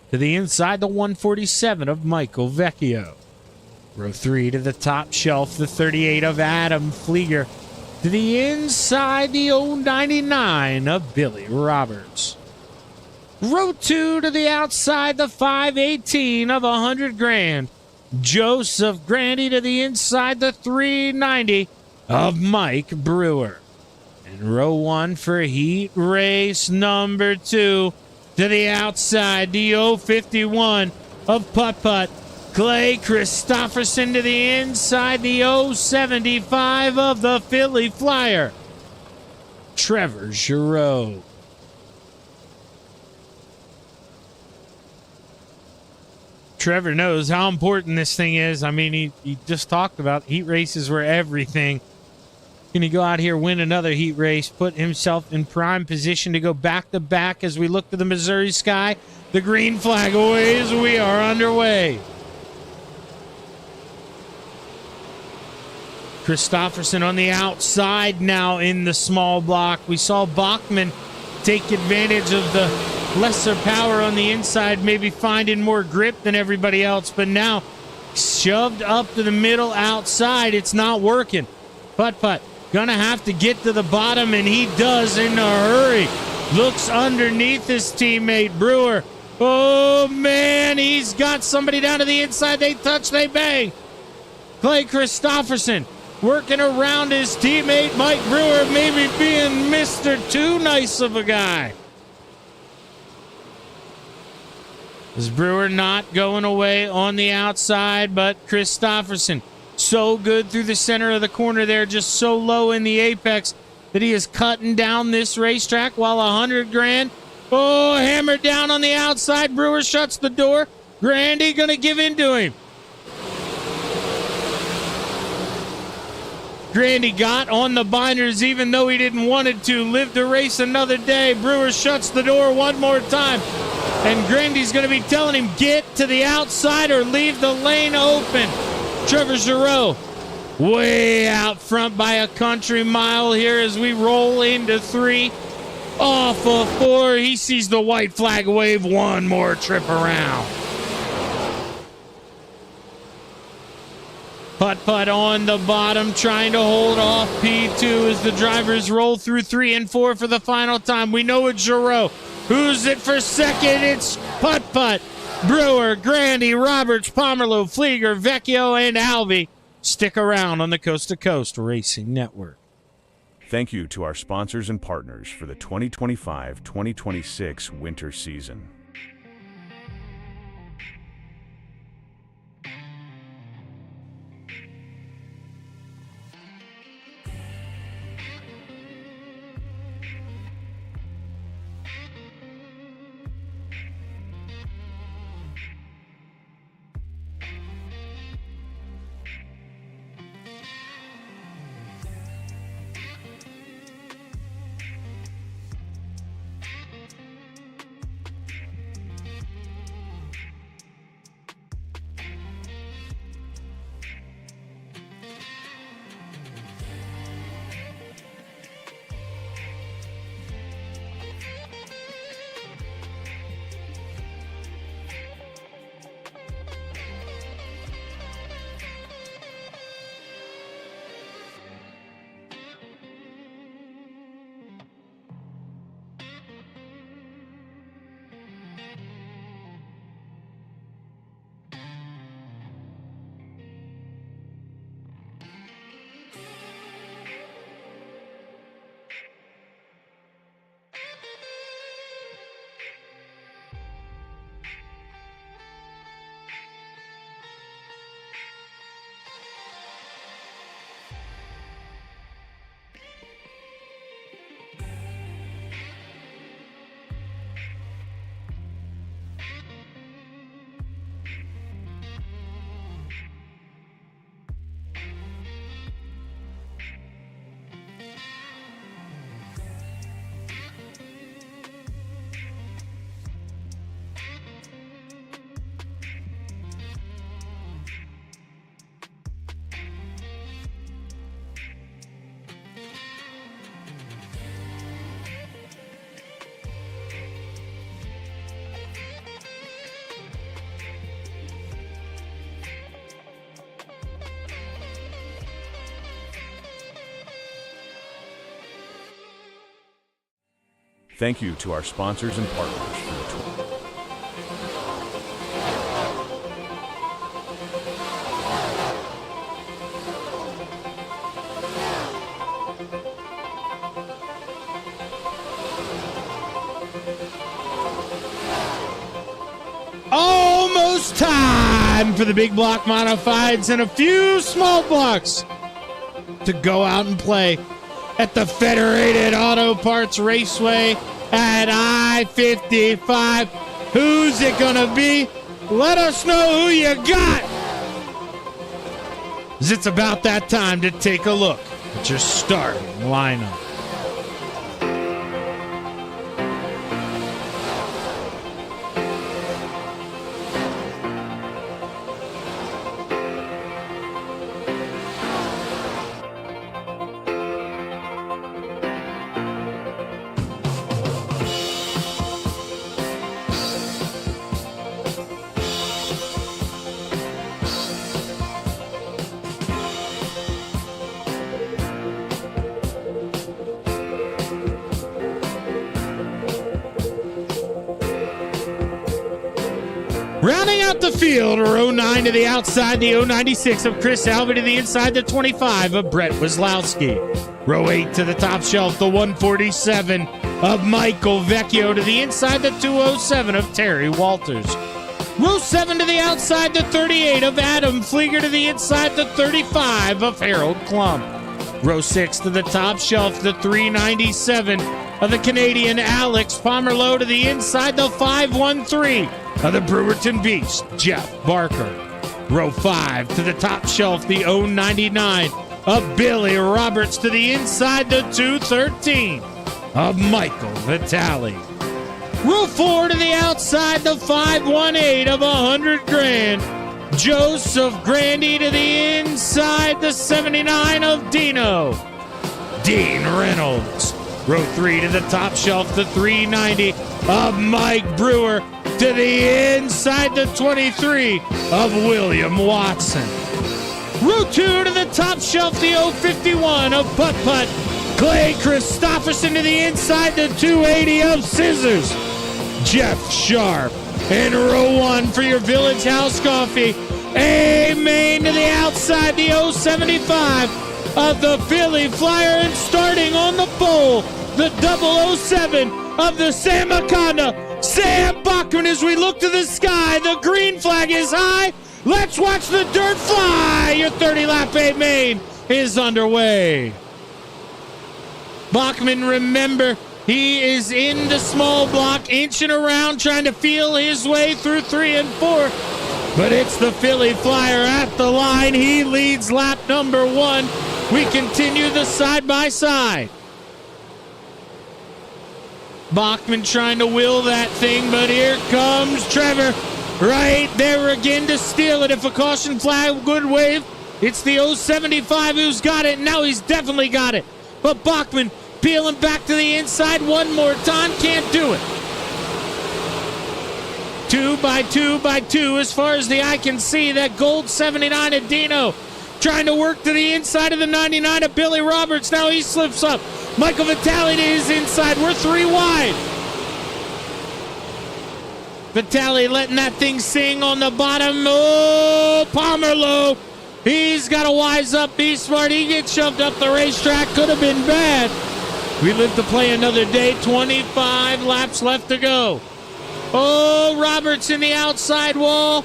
To the inside, the 147 of Michael Vecchio. Row 3 to the top shelf, the 38 of Adam Flieger. To the inside, the 099 of Billy Roberts. Row 2 to the outside, the 518 of 100 grand. Joseph Grandy. To the inside, the 390 of Mike Brewer. And row 1 for heat race number 2. To the outside, the 051 of Putt Putt. Clay Christopherson. To the inside, the 075 of the Philly Flyer, Trevor Giroux. Trevor knows how important this thing is. I mean, he just talked about heat races were everything. Can he go out here, win another heat race, put himself in prime position to go back-to-back as we look to the Missouri sky? The green flag waves. We are underway. Christopherson on the outside now in the small block. We saw Bachman take advantage of the lesser power on the inside, maybe finding more grip than everybody else, but now shoved up to the middle outside. It's not working. Putt-Putt gonna have to get to the bottom, and he does in a hurry. Looks underneath his teammate Brewer. Oh man, he's got somebody down to the inside. They touch, they bang. Clay Christopherson working around his teammate Mike Brewer, maybe being Mr. Too Nice of a guy. Is Brewer not going away on the outside, but Christopherson so good through the center of the corner there, just so low in the apex that he is cutting down this racetrack while 100 grand. Oh, hammered down on the outside. Brewer shuts the door. Grandy gonna give in to him. Grandy got on the binders even though he didn't want it to. Live to race another day. Brewer shuts the door one more time. And Grandy's going to be telling him, get to the outside or leave the lane open. Trevor Giroux way out front by a country mile here as we roll into 3. Off of 4. He sees the white flag wave one more trip around. Putt-Putt on the bottom, trying to hold off P2 as the drivers roll through 3 and 4 for the final time. We know it's Giroux. Who's it for second? It's Putt-Putt. Brewer, Grandy, Roberts, Pomerleau, Flieger, Vecchio, and Alvey. Stick around on the Coast to Coast Racing Network. Thank you to our sponsors and partners for the 2025-2026 winter season. Thank you to our sponsors and partners for the Almost time for the big block modifieds and a few small blocks to go out and play at the Federated Auto Parts Raceway at I-55. Who's it gonna be? Let us know who you got. 'Cause it's about that time to take a look at your starting lineup. Rounding out the field, row 9 to the outside, the 096 of Chris Alvey to the inside, the 25 of Brett Wazlowski. Row 8 to the top shelf, the 147 of Michael Vecchio to the inside, the 207 of Terry Walters. Row 7 to the outside, the 38 of Adam Flieger to the inside, the 35 of Harold Klump. Row 6 to the top shelf, the 397 of the Canadian Alex Pomerleau to the inside, the 513 of the Brewerton Beast, Jeff Barker. Row 5 to the top shelf, the 099 of Billy Roberts to the inside, the 213 of Michael Vitale. Row 4 to the outside, the 518 of 100 grand, Joseph Grandy to the inside, the 79 of Dino, Dean Reynolds. Row 3 to the top shelf, the 390 of Mike Brewer to the inside, the 23 of William Watson. Row 2 to the top shelf, the 051 of Putt Putt, Clay Christopherson to the inside, the 280 of Scissors, Jeff Sharp. And row 1 for your Village House Coffee, A Main to the outside, the 075 of the Philly Flyer, and starting on the pole, the 007 of the Sam Maconda, Sam Bachman. As we look to the sky, the green flag is high. Let's watch the dirt fly. Your 30-lap A Main is underway. Bachman, remember, he is in the small block, inching around, trying to feel his way through 3 and 4. But it's the Philly Flyer at the line. He leads lap number 1. We continue the side-by-side. Bachman trying to will that thing, but here comes Trevor right there again to steal it. If a caution flag would wave, it's the 075 who's got it. Now he's definitely got it. But Bachman peeling back to the inside one more time, can't do it. 2 by 2 by 2 as far as the eye can see. That gold 79 of Dino trying to work to the inside of the 99 of Billy Roberts. Now he slips up. Michael Vitale to his inside. We're 3 wide. Vitale letting that thing sing on the bottom. Oh, Pomerleau. He's got to wise up, be smart. He gets shoved up the racetrack. Could have been bad. We live to play another day. 25 laps left to go. Oh, Roberts in the outside wall.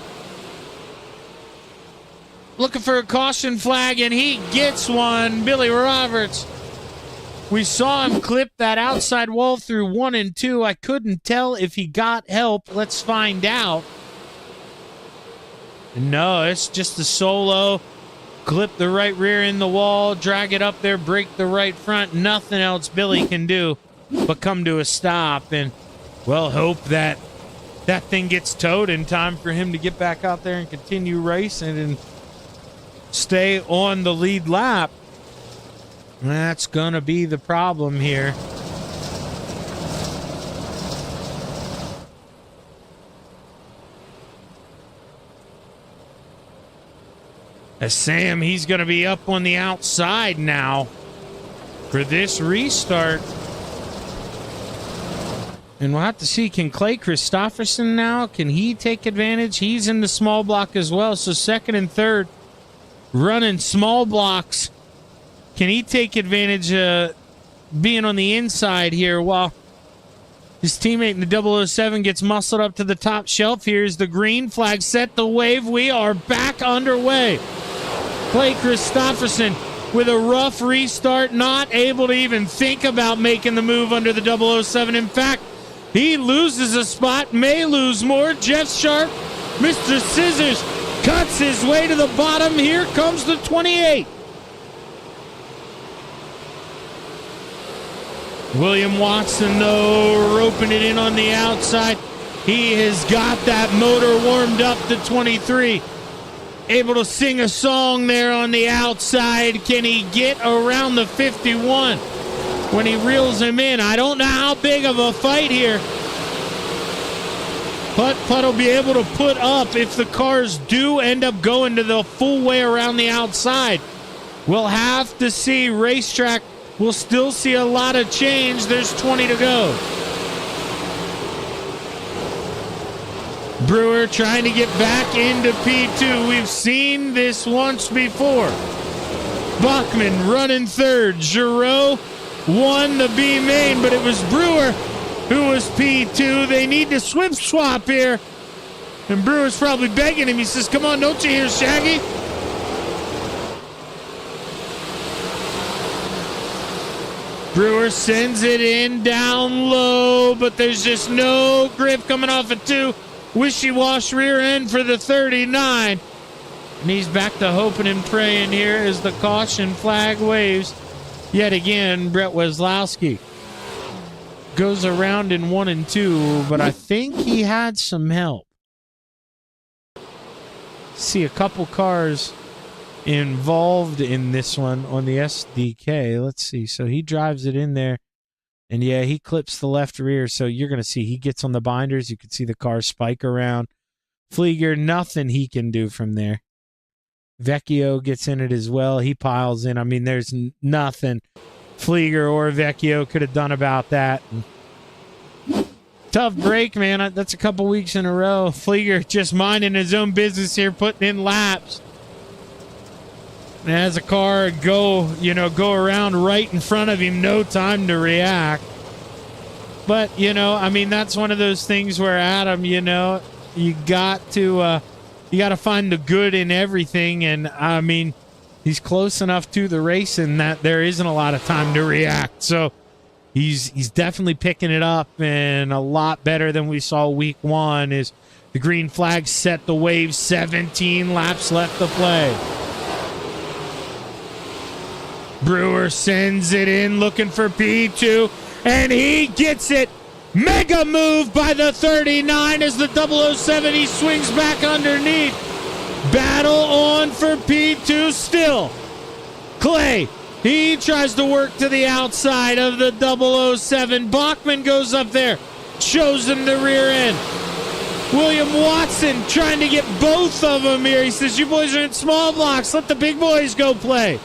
Looking for a caution flag, and he gets one. Billy Roberts. We saw him clip that outside wall through 1 and 2. I couldn't tell if he got help. Let's find out. No, it's just a solo. Clip the right rear in the wall, drag it up there, break the right front. Nothing else Billy can do but come to a stop. And, well, hope that that thing gets towed in time for him to get back out there and continue racing and stay on the lead lap. That's going to be the problem here. As Sam, he's going to be up on the outside now for this restart. And we'll have to see, can Clay Christopherson now, can he take advantage? He's in the small block as well, so second and third, running small blocks. Can he take advantage of being on the inside here while his teammate in the 007 gets muscled up to the top shelf? Here's the green flag, set the wave. We are back underway. Clay Christopherson with a rough restart, not able to even think about making the move under the 007. In fact, he loses a spot, may lose more. Jeff Sharp, Mr. Scissors, cuts his way to the bottom. Here comes the 28. William Watson, though, roping it in on the outside. He has got that motor warmed up to 23. Able to sing a song there on the outside. Can he get around the 51 when he reels him in? I don't know how big of a fight here. Putt will be able to put up if the cars do end up going to the full way around the outside. We'll have to see. Racetrack will still see a lot of change. There's 20 to go. Brewer trying to get back into P2. We've seen this once before. Bachman running third. Giroux won the B main, but it was Brewer who was P2. They need to swap here. And Brewer's probably begging him. He says, come on, don't you hear, Shaggy? Brewer sends it in down low, but there's just no grip coming off a 2. Wishy-wash rear end for the 39. And he's back to hoping and praying here as the caution flag waves. Yet again, Brett Weslowski goes around in 1 and 2, but I think he had some help. See a couple cars involved in this one on the SDK. Let's see. So he drives it in there. And yeah, he clips the left rear, so you're going to see he gets on the binders. You can see the car spike around. Flieger, nothing he can do from there. Vecchio gets in it as well. He piles in. I mean, there's nothing Flieger or Vecchio could have done about that. Tough break, man. That's a couple weeks in a row. Flieger just minding his own business here, putting in laps. And as a car go around right in front of him, no time to react. But, I mean, that's one of those things where, Adam, you got to find the good in everything. And, I mean, he's close enough to the racing that there isn't a lot of time to react. So he's definitely picking it up, and a lot better than we saw week 1 is the green flag set the wave. 17 laps left to play. Brewer sends it in, looking for P2, and he gets it. Mega move by the 39 as the 007, he swings back underneath. Battle on for P2 still. Clay, he tries to work to the outside of the 007. Bachman goes up there, shows him the rear end. William Watson trying to get both of them here. He says, you boys are in small blocks. Let the big boys go play.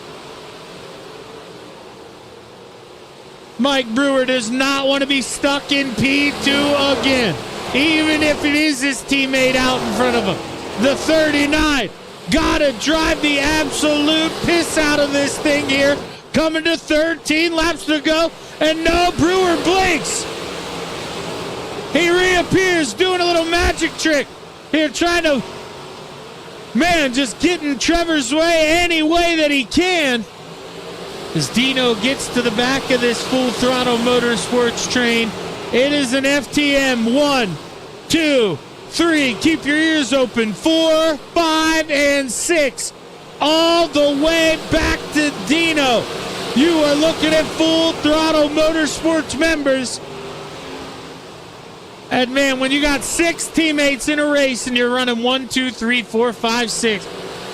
Mike Brewer does not want to be stuck in P2 again, even if it is his teammate out in front of him. The 39 gotta drive the absolute piss out of this thing here. Coming to 13 laps to go, and no, Brewer blinks. He reappears, doing a little magic trick here, trying to, just getting Trevor's way any way that he can. As Dino gets to the back of this Full Throttle Motorsports train, it is an FTM. 1, 2, 3. Keep your ears open. 4, 5, and 6. All the way back to Dino. You are looking at Full Throttle Motorsports members. And man, when you got 6 teammates in a race and you're running 1, 2, 3, 4, 5, 6.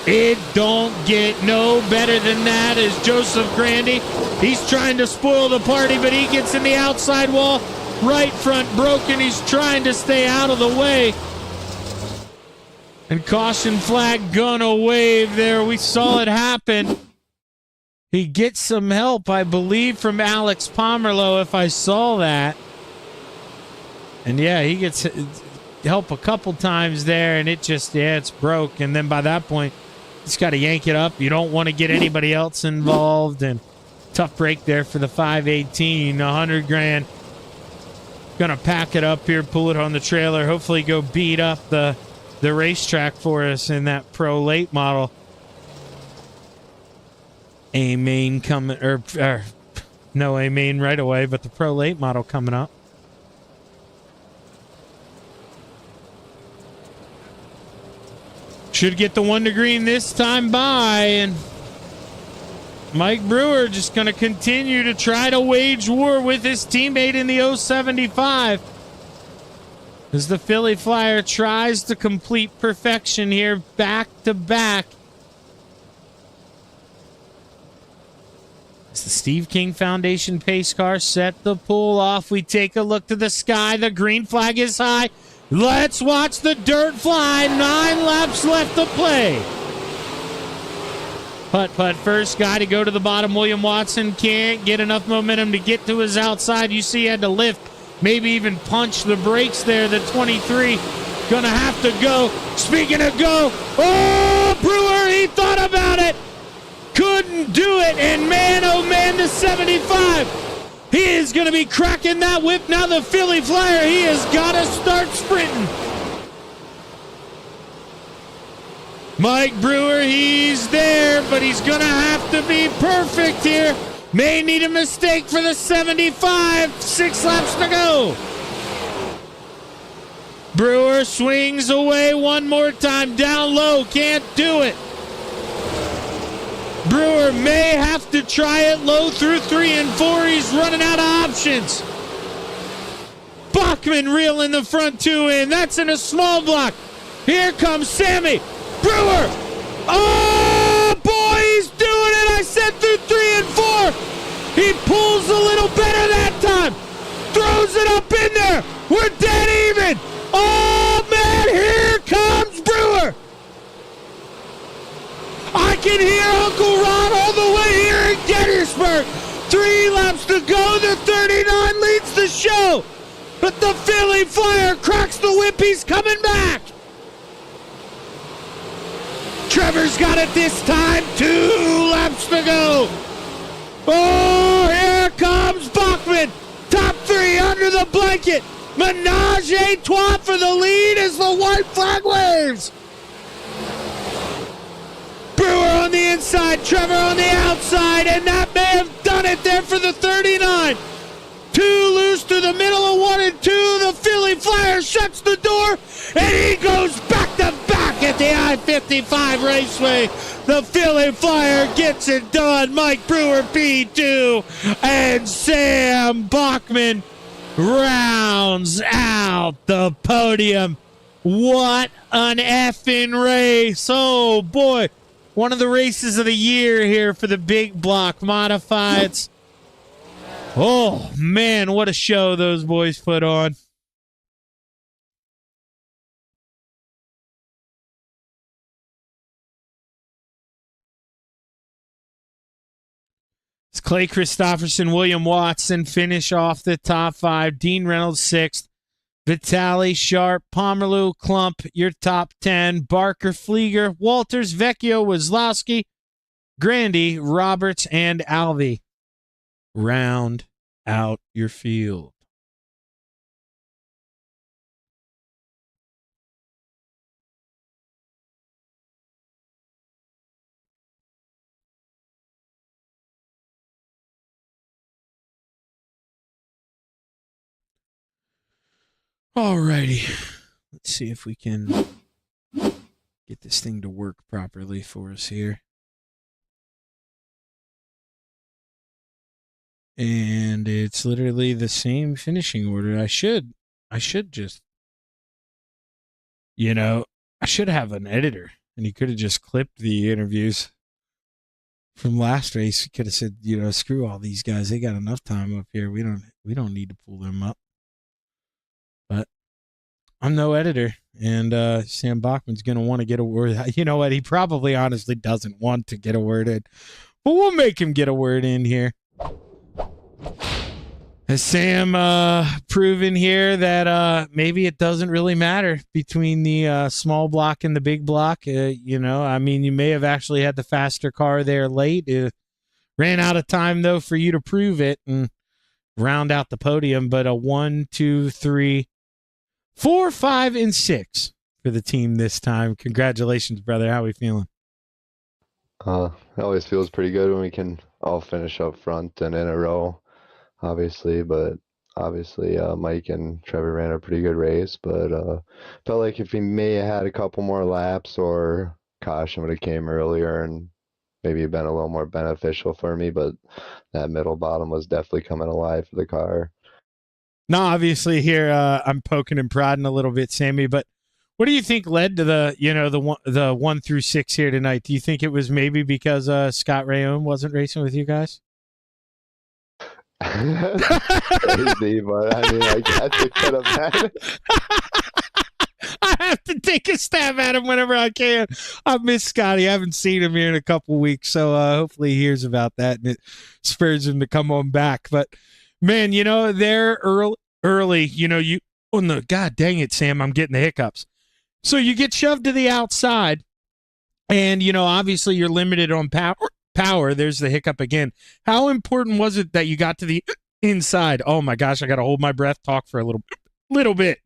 It don't get no better than that as Joseph Grandy. He's trying to spoil the party, but he gets in the outside wall. Right front broken. He's trying to stay out of the way. And caution flag gonna wave there. We saw it happen. He gets some help, I believe, from Alex Pomerleau, if I saw that. And yeah, he gets help a couple times there, and it's broke. And then by that point, he's got to yank it up. You don't want to get anybody else involved. And tough break there for the 518, 100 grand. Gonna pack it up here, pull it on the trailer, hopefully go beat up the racetrack for us in that pro late model. A main coming, or no A main right away, but the pro late model coming up. Should get the 1 to green this time by, and Mike Brewer just going to continue to try to wage war with his teammate in the 075 as the Philly Flyer tries to complete perfection here back to back. As the Steve King Foundation pace car set the pull off, we take a look to the sky. The green flag is high. Let's watch the dirt fly. 9 laps left to play. Putt first guy to go to the bottom. William Watson can't get enough momentum to get to his outside. You see he had to lift, maybe even punch the brakes there. The 23 gonna have to go. Speaking of go, oh, Brewer, he thought about it. Couldn't do it, and man, oh man, the 75. He is gonna be cracking that whip. Now the Philly Flyer, he has gotta start sprinting. Mike Brewer, he's there, but he's going to have to be perfect here. May need a mistake for the 75. 6 laps to go. Brewer swings away one more time. Down low, can't do it. Brewer may have to try it low through 3 and 4. He's running out of options. Bachman reeling the front 2 in. That's in a small block. Here comes Sammy. Brewer! Oh, boy, he's doing it! I said through 3 and 4. He pulls a little better that time. Throws it up in there. We're dead even. Oh, man, here comes Brewer. I can hear Uncle Ron all the way here in Gettysburg. 3 laps to go. The 39 leads the show. But the Philly Flyer cracks the whip. He's coming back. Trevor's got it this time. 2 laps to go. Oh, here comes Bachman. Top 3 under the blanket. Menage a trois for the lead as the white flag waves. Brewer on the inside, Trevor on the outside, and that may have done it there for the 39. 2 loose to the middle of 1 and 2. The Philly Flyer shuts the door, and he goes back to back at the I-55 Raceway. The Philly Flyer gets it done. Mike Brewer P2, and Sam Bachman rounds out the podium. What an effing race. Oh, boy. One of the races of the year here for the big block modifieds. Oh, man, what a show those boys put on. It's Clay Christopherson, William Watson finish off the top 5. Dean Reynolds 6th. Vitale, Sharp, Pomerleau, Klump, your top 10. Barker, Flieger, Walters, Vecchio, Wazlowski, Grandy, Roberts, and Alvey. Round out your field. Alrighty. Let's see if we can get this thing to work properly for us here. And it's literally the same finishing order. I should just, I should have an editor, and he could have just clipped the interviews from last race. He could have said, screw all these guys. They got enough time up here. We don't need to pull them up. But I'm no editor, and Sam Bachman's going to want to get a word. You know what? He probably honestly doesn't want to get a word in, but we'll make him get a word in here. Has Sam proven here that maybe it doesn't really matter between the small block and the big block? You know, I mean, you may have actually had the faster car there late. It ran out of time, though, for you to prove it and round out the podium. But a 1, 2, 3, 4, 5, and 6 for the team this time. Congratulations, brother. How are we feeling? It always feels pretty good when we can all finish up front and in a row, obviously. But obviously, Mike and Trevor ran a pretty good race. But felt like if we may have had a couple more laps or caution would have came earlier and maybe been a little more beneficial for me. But that middle bottom was definitely coming alive for the car. No, obviously here I'm poking and prodding a little bit, Sammy, but what do you think led to the 1 through 6 here tonight? Do you think it was maybe because Scott Rayon wasn't racing with you guys? Crazy, but I mean, I guess it could have been. I have to take a stab at him whenever I can. I miss Scotty. I haven't seen him here in a couple weeks, so hopefully he hears about that and it spurs him to come on back. But man, you know, they're early. You know, God dang it, Sam, I'm getting the hiccups. So you get shoved to the outside, and you know, obviously you're limited on power. There's the hiccup again. How important was it that you got to the inside? Oh my gosh, I got to hold my breath, talk for a little bit.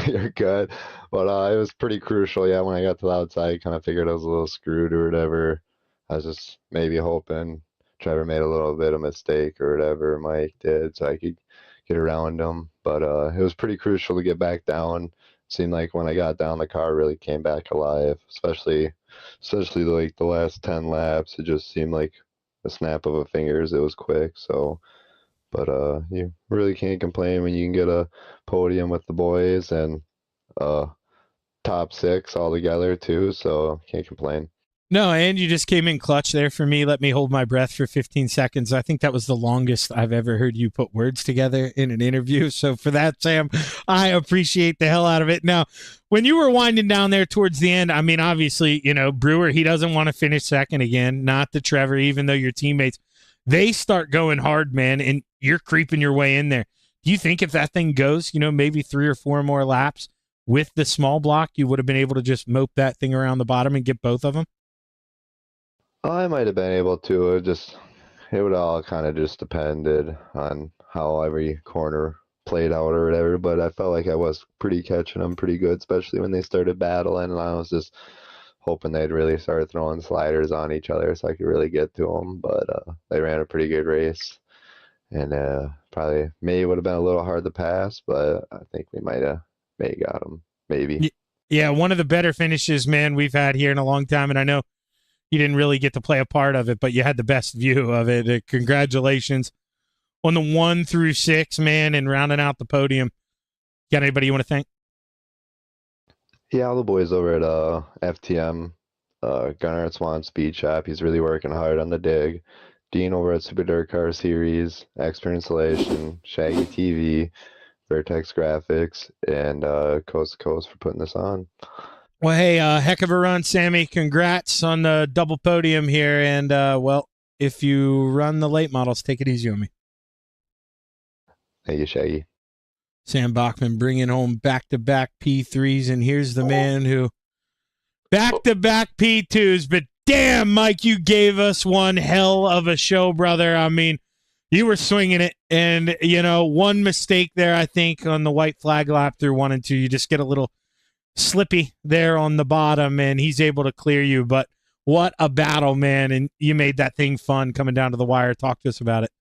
You're good. But it was pretty crucial. Yeah, when I got to the outside, I kind of figured I was a little screwed or whatever. I was just maybe hoping Trevor made a little bit of mistake or whatever Mike did so I could get around him. But it was pretty crucial to get back down. Seemed like when I got down, the car really came back alive, especially like the last 10 laps. It just seemed like a snap of a fingers. It was quick. So, but you really can't complain when you can get a podium with the boys and top 6 all together too. So can't complain. No, and you just came in clutch there for me. Let me hold my breath for 15 seconds. I think that was the longest I've ever heard you put words together in an interview. So for that, Sam, I appreciate the hell out of it. Now, when you were winding down there towards the end, I mean, obviously, you know, Brewer, he doesn't want to finish second again, not the Trevor, even though your teammates, they start going hard, man, and you're creeping your way in there. Do you think if that thing goes, you know, maybe 3 or 4 more laps with the small block, you would have been able to just mope that thing around the bottom and get both of them? I might have been able to. It would all kind of just depended on how every corner played out or whatever. But I felt like I was pretty catching them pretty good, especially when they started battling. And I was just hoping they'd really start throwing sliders on each other so I could really get to them. But they ran a pretty good race, and probably maybe would have been a little hard to pass, but I think we may got them. Maybe. Yeah, one of the better finishes, man, we've had here in a long time, and I know you didn't really get to play a part of it, but you had the best view of it. Congratulations on the 1 through 6, man, and rounding out the podium. Got anybody you want to thank? Yeah, all the boys over at FTM, Gunnar at Swan Speed Shop. He's really working hard on the dig. Dean over at Super Dirt Car Series, Expert Installation, Shaggy TV, Vertex Graphics, and Coast to Coast for putting this on. Well, hey, heck of a run, Sammy. Congrats on the double podium here. And, well, if you run the late models, take it easy on me. Thank you, Shaggy. Sam Bachman bringing home back-to-back P3s. And here's the man who back-to-back P2s. But damn, Mike, you gave us one hell of a show, brother. I mean, you were swinging it. And, you know, one mistake there, I think, on the white flag lap through 1 and 2. You just get a little slippy there on the bottom, and he's able to clear you. But what a battle, man. And you made that thing fun coming down to the wire. Talk to us about it.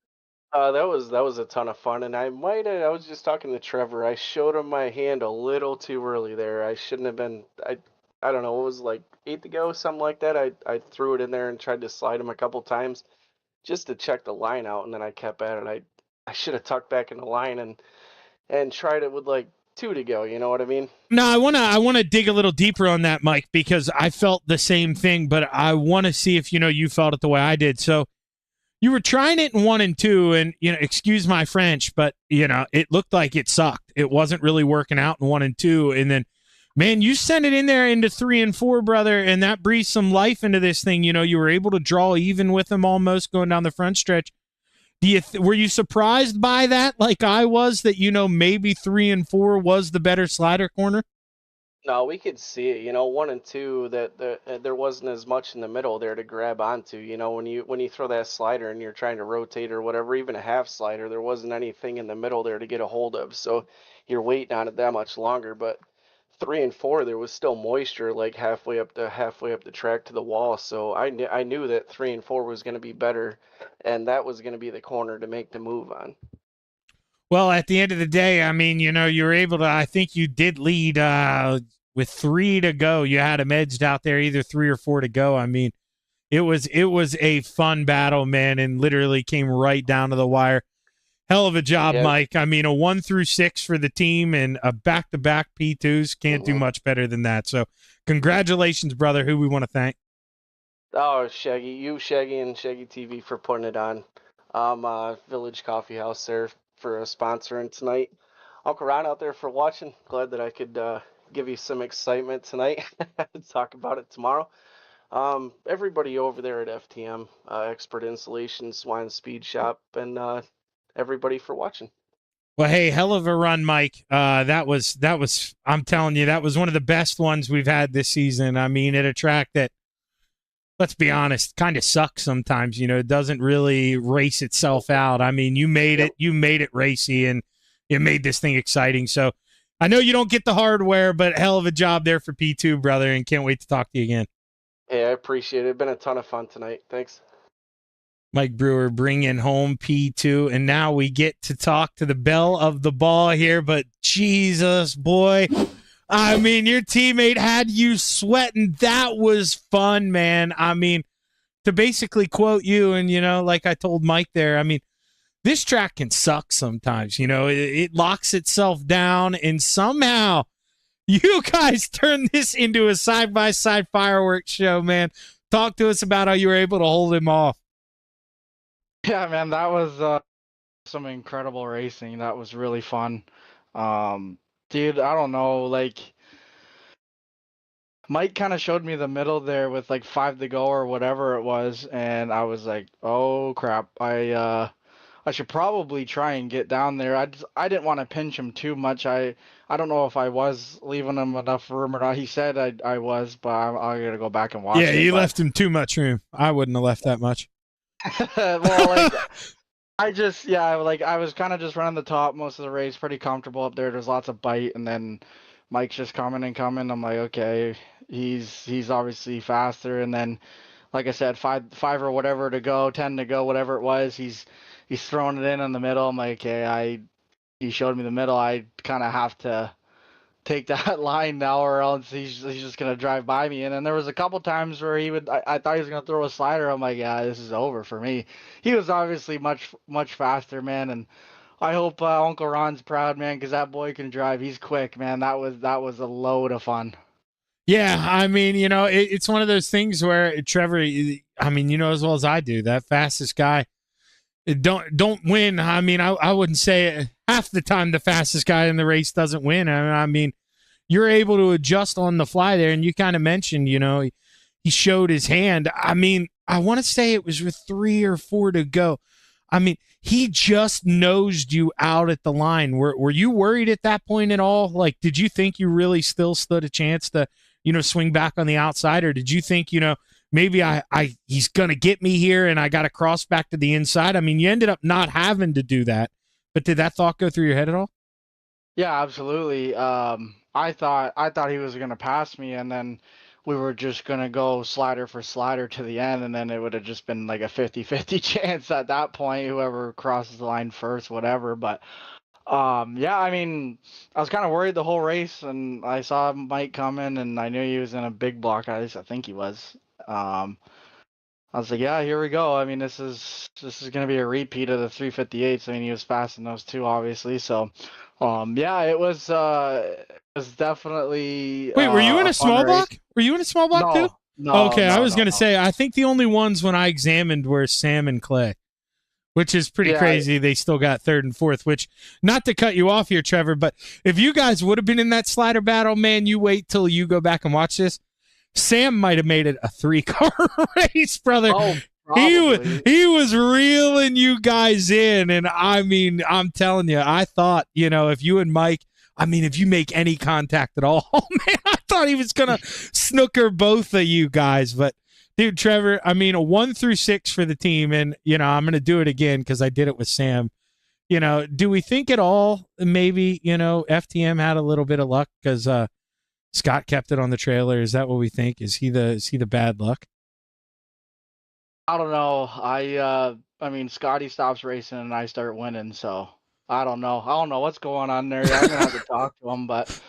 That was a ton of fun, and I was just talking to Trevor. I showed him my hand a little too early there. I shouldn't have been. I don't know. It was like 8 to go, something like that. I threw it in there and tried to slide him a couple times just to check the line out, and then I kept at it. I should have tucked back in the line and tried it with like 2 to go, you know what I mean? No, I wanna dig a little deeper on that, Mike, because I felt the same thing, but I want to see if you felt it the way I did. So you were trying it in 1 and 2, and excuse my French, but it looked like it sucked. It wasn't really working out in 1 and 2, and then man, you sent it in there into 3 and 4, brother, and that breathed some life into this thing. You were able to draw even with them almost going down the front stretch. Were you surprised by that, like I was, that maybe 3 and 4 was the better slider corner? No, we could see it. 1 and 2 that there wasn't as much in the middle there to grab onto. When you throw that slider and you're trying to rotate or whatever, even a half slider, there wasn't anything in the middle there to get a hold of. So you're waiting on it that much longer. But 3 and 4, there was still moisture like halfway up the track to the wall. So I knew that 3 and 4 was going to be better, and that was going to be the corner to make the move on. Well, at the end of the day, I mean, you were able to, I think you did lead with 3 to go. You had them edged out there, either 3 or 4 to go. I mean, it was a fun battle, man, and literally came right down to the wire. Hell of a job, Mike. I mean, a 1 through 6 for the team and a back-to-back P2s. Can't do much better than that. So congratulations, brother. Who we want to thank? Oh, Shaggy, and Shaggy TV for putting it on. Village Coffee House there for sponsoring tonight. Uncle Ron out there for watching. Glad that I could give you some excitement tonight. Talk about it tomorrow. Everybody over there at FTM, Expert Installation, Swine Speed Shop, and everybody for watching. Well, hey, hell of a run, Mike. That was, I'm telling you, that was one of the best ones we've had this season. I mean, at a track that, let's be honest, kind of sucks sometimes. It doesn't really race itself out. I mean, you made it racy, and you made this thing exciting. So I know you don't get the hardware, but hell of a job there for P2, brother, and can't wait to talk to you again. Hey, I appreciate it. It's been a ton of fun tonight. Thanks. Mike Brewer bringing home P2, and now we get to talk to the belle of the ball here, but Jesus, boy, I mean, your teammate had you sweating. That was fun, man. I mean, to basically quote you, and, like I told Mike there, I mean, this track can suck sometimes. It locks itself down, and somehow you guys turned this into a side-by-side fireworks show, man. Talk to us about how you were able to hold him off. Yeah, man, that was some incredible racing. That was really fun. Dude, I don't know, like, Mike kind of showed me the middle there with like 5 to go or whatever it was, and I was like, oh crap, I should probably try and get down there. I didn't want to pinch him too much. I don't know if I was leaving him enough room or not. He said I was, but I'm gonna go back and watch. Yeah, you left him too much room. I wouldn't have left that much. Well, like, I was kind of just running the top most of the race, pretty comfortable up there. There's lots of bite, and then Mike's just coming. I'm like, okay, he's obviously faster. And then, like I said, five or whatever to go, 10 to go, whatever it was, he's throwing it in the middle. I'm like, okay, he showed me the middle. I kind of have to take that line now, or else he's just gonna drive by me. And then there was a couple times where I thought he was gonna throw a slider. I'm like, yeah, this is over for me. He was obviously much faster, man, and I hope Uncle Ron's proud, man, because that boy can drive. He's quick, man. That was a load of fun. Yeah, I mean, it's one of those things where Trevor, I mean, as well as I do, that fastest guy don't win. I mean, I wouldn't say half the time the fastest guy in the race doesn't win. I mean, you're able to adjust on the fly there, and you kind of mentioned, he showed his hand. I mean, I want to say it was with 3 or 4 to go. I mean, he just nosed you out at the line. Were you worried at that point at all? Like, did you think you really still stood a chance to, swing back on the outside, or did you think, maybe he's going to get me here and I got to cross back to the inside? I mean, you ended up not having to do that, but did that thought go through your head at all? Yeah, absolutely. I thought he was going to pass me, and then we were just going to go slider for slider to the end, and then it would have just been like a 50-50 chance at that point, whoever crosses the line first, whatever. But yeah, I mean, I was kind of worried the whole race, and I saw Mike coming, and I knew he was in a big block. At least I think he was. I was like, yeah, here we go. I mean, this is going to be a repeat of the 358s. I mean, he was fast in those two, obviously. So, yeah, it was definitely. Wait, were you in a small block? Were you in a small block too? No. Okay, I was going to say, I think the only ones when I examined were Sam and Clay, which is pretty crazy. They still got 3rd and 4th, which, not to cut you off here, Trevor, but if you guys would have been in that slider battle, man, you wait till you go back and watch this. Sam might have made it a 3-car race, brother. Oh, Probably. he was reeling you guys in, and I mean, I'm telling you, I thought, if you and Mike, I mean, if you make any contact at all, oh man, I thought he was gonna snooker both of you guys. But dude, Trevor, I mean, a 1 through 6 for the team, and I'm gonna do it again because I did it with Sam. Do we think at all maybe FTM had a little bit of luck because Scott kept it on the trailer? Is that what we think? Is he the bad luck? I don't know. I mean, Scotty stops racing and I start winning, so I don't know. I don't know what's going on there. I'm gonna have to talk to him, but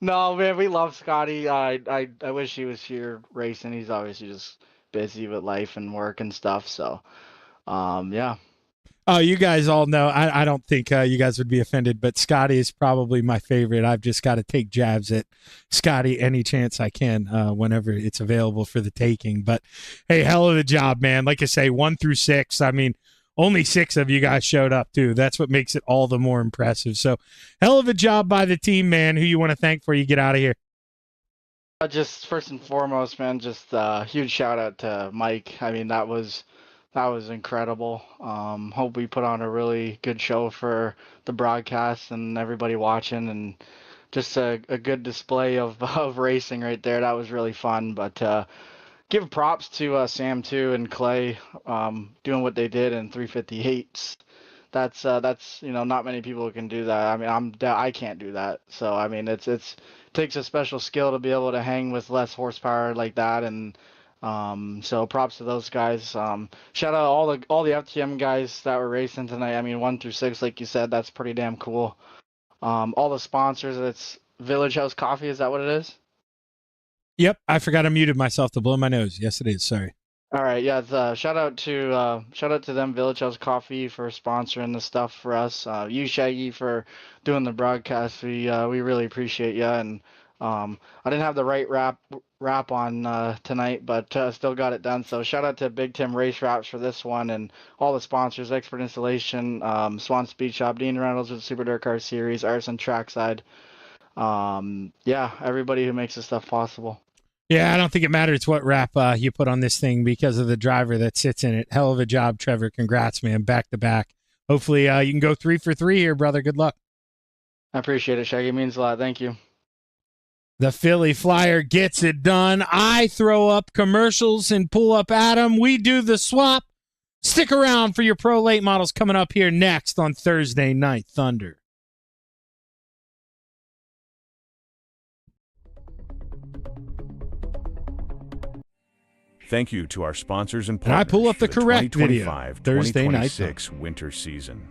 no, man, we love Scotty. I wish he was here racing. He's obviously just busy with life and work and stuff. So, yeah. Oh, you guys all know. I don't think you guys would be offended, but Scotty is probably my favorite. I've just got to take jabs at Scotty any chance I can whenever it's available for the taking. But, hey, hell of a job, man. Like I say, 1 through 6. I mean, only 6 of you guys showed up, too. That's what makes it all the more impressive. So, hell of a job by the team, man. Who you want to thank before you get out of here? Just first and foremost, man, just a huge shout out to Mike. I mean, that was incredible. Hope we put on a really good show for the broadcast and everybody watching, and just a good display of racing right there. That was really fun. But give props to Sam too and Clay doing what they did in 358s. That's not many people can do that. I mean, I can't do that. So I mean, it takes a special skill to be able to hang with less horsepower like that. And so props to those guys. Shout out all the FTM guys that were racing tonight. I mean, 1 through 6, like you said, that's pretty damn cool. All the sponsors. It's Village House Coffee. Is that what it is? Yep, I forgot I muted myself to blow my nose. Yes, it is. Sorry. All right, yeah. Shout out to them, Village House Coffee, for sponsoring the stuff for us. You, Shaggy, for doing the broadcast. We really appreciate you. And I didn't have the right wrap on tonight, but still got it done. So shout out to Big Tim Race Wraps for this one, and all the sponsors: Expert Installation, Swan Speed Shop, Dean Reynolds with Super Dirt Car Series, Arson Trackside. Yeah, everybody who makes this stuff possible. Yeah, I don't think it matters what wrap you put on this thing because of the driver that sits in it. Hell of a job, Trevor. Congrats, man. Back to back. Hopefully you can go 3 for 3 here, brother. Good luck. I appreciate it, Shaggy. It means a lot. Thank you. The Philly Flyer gets it done. I throw up commercials and pull up Adam. We do the swap. Stick around for your Pro Late models coming up here next on Thursday Night Thunder. Thank you to our sponsors and And I partners pull up the for correct video. 2025-2026 Thursday night winter season.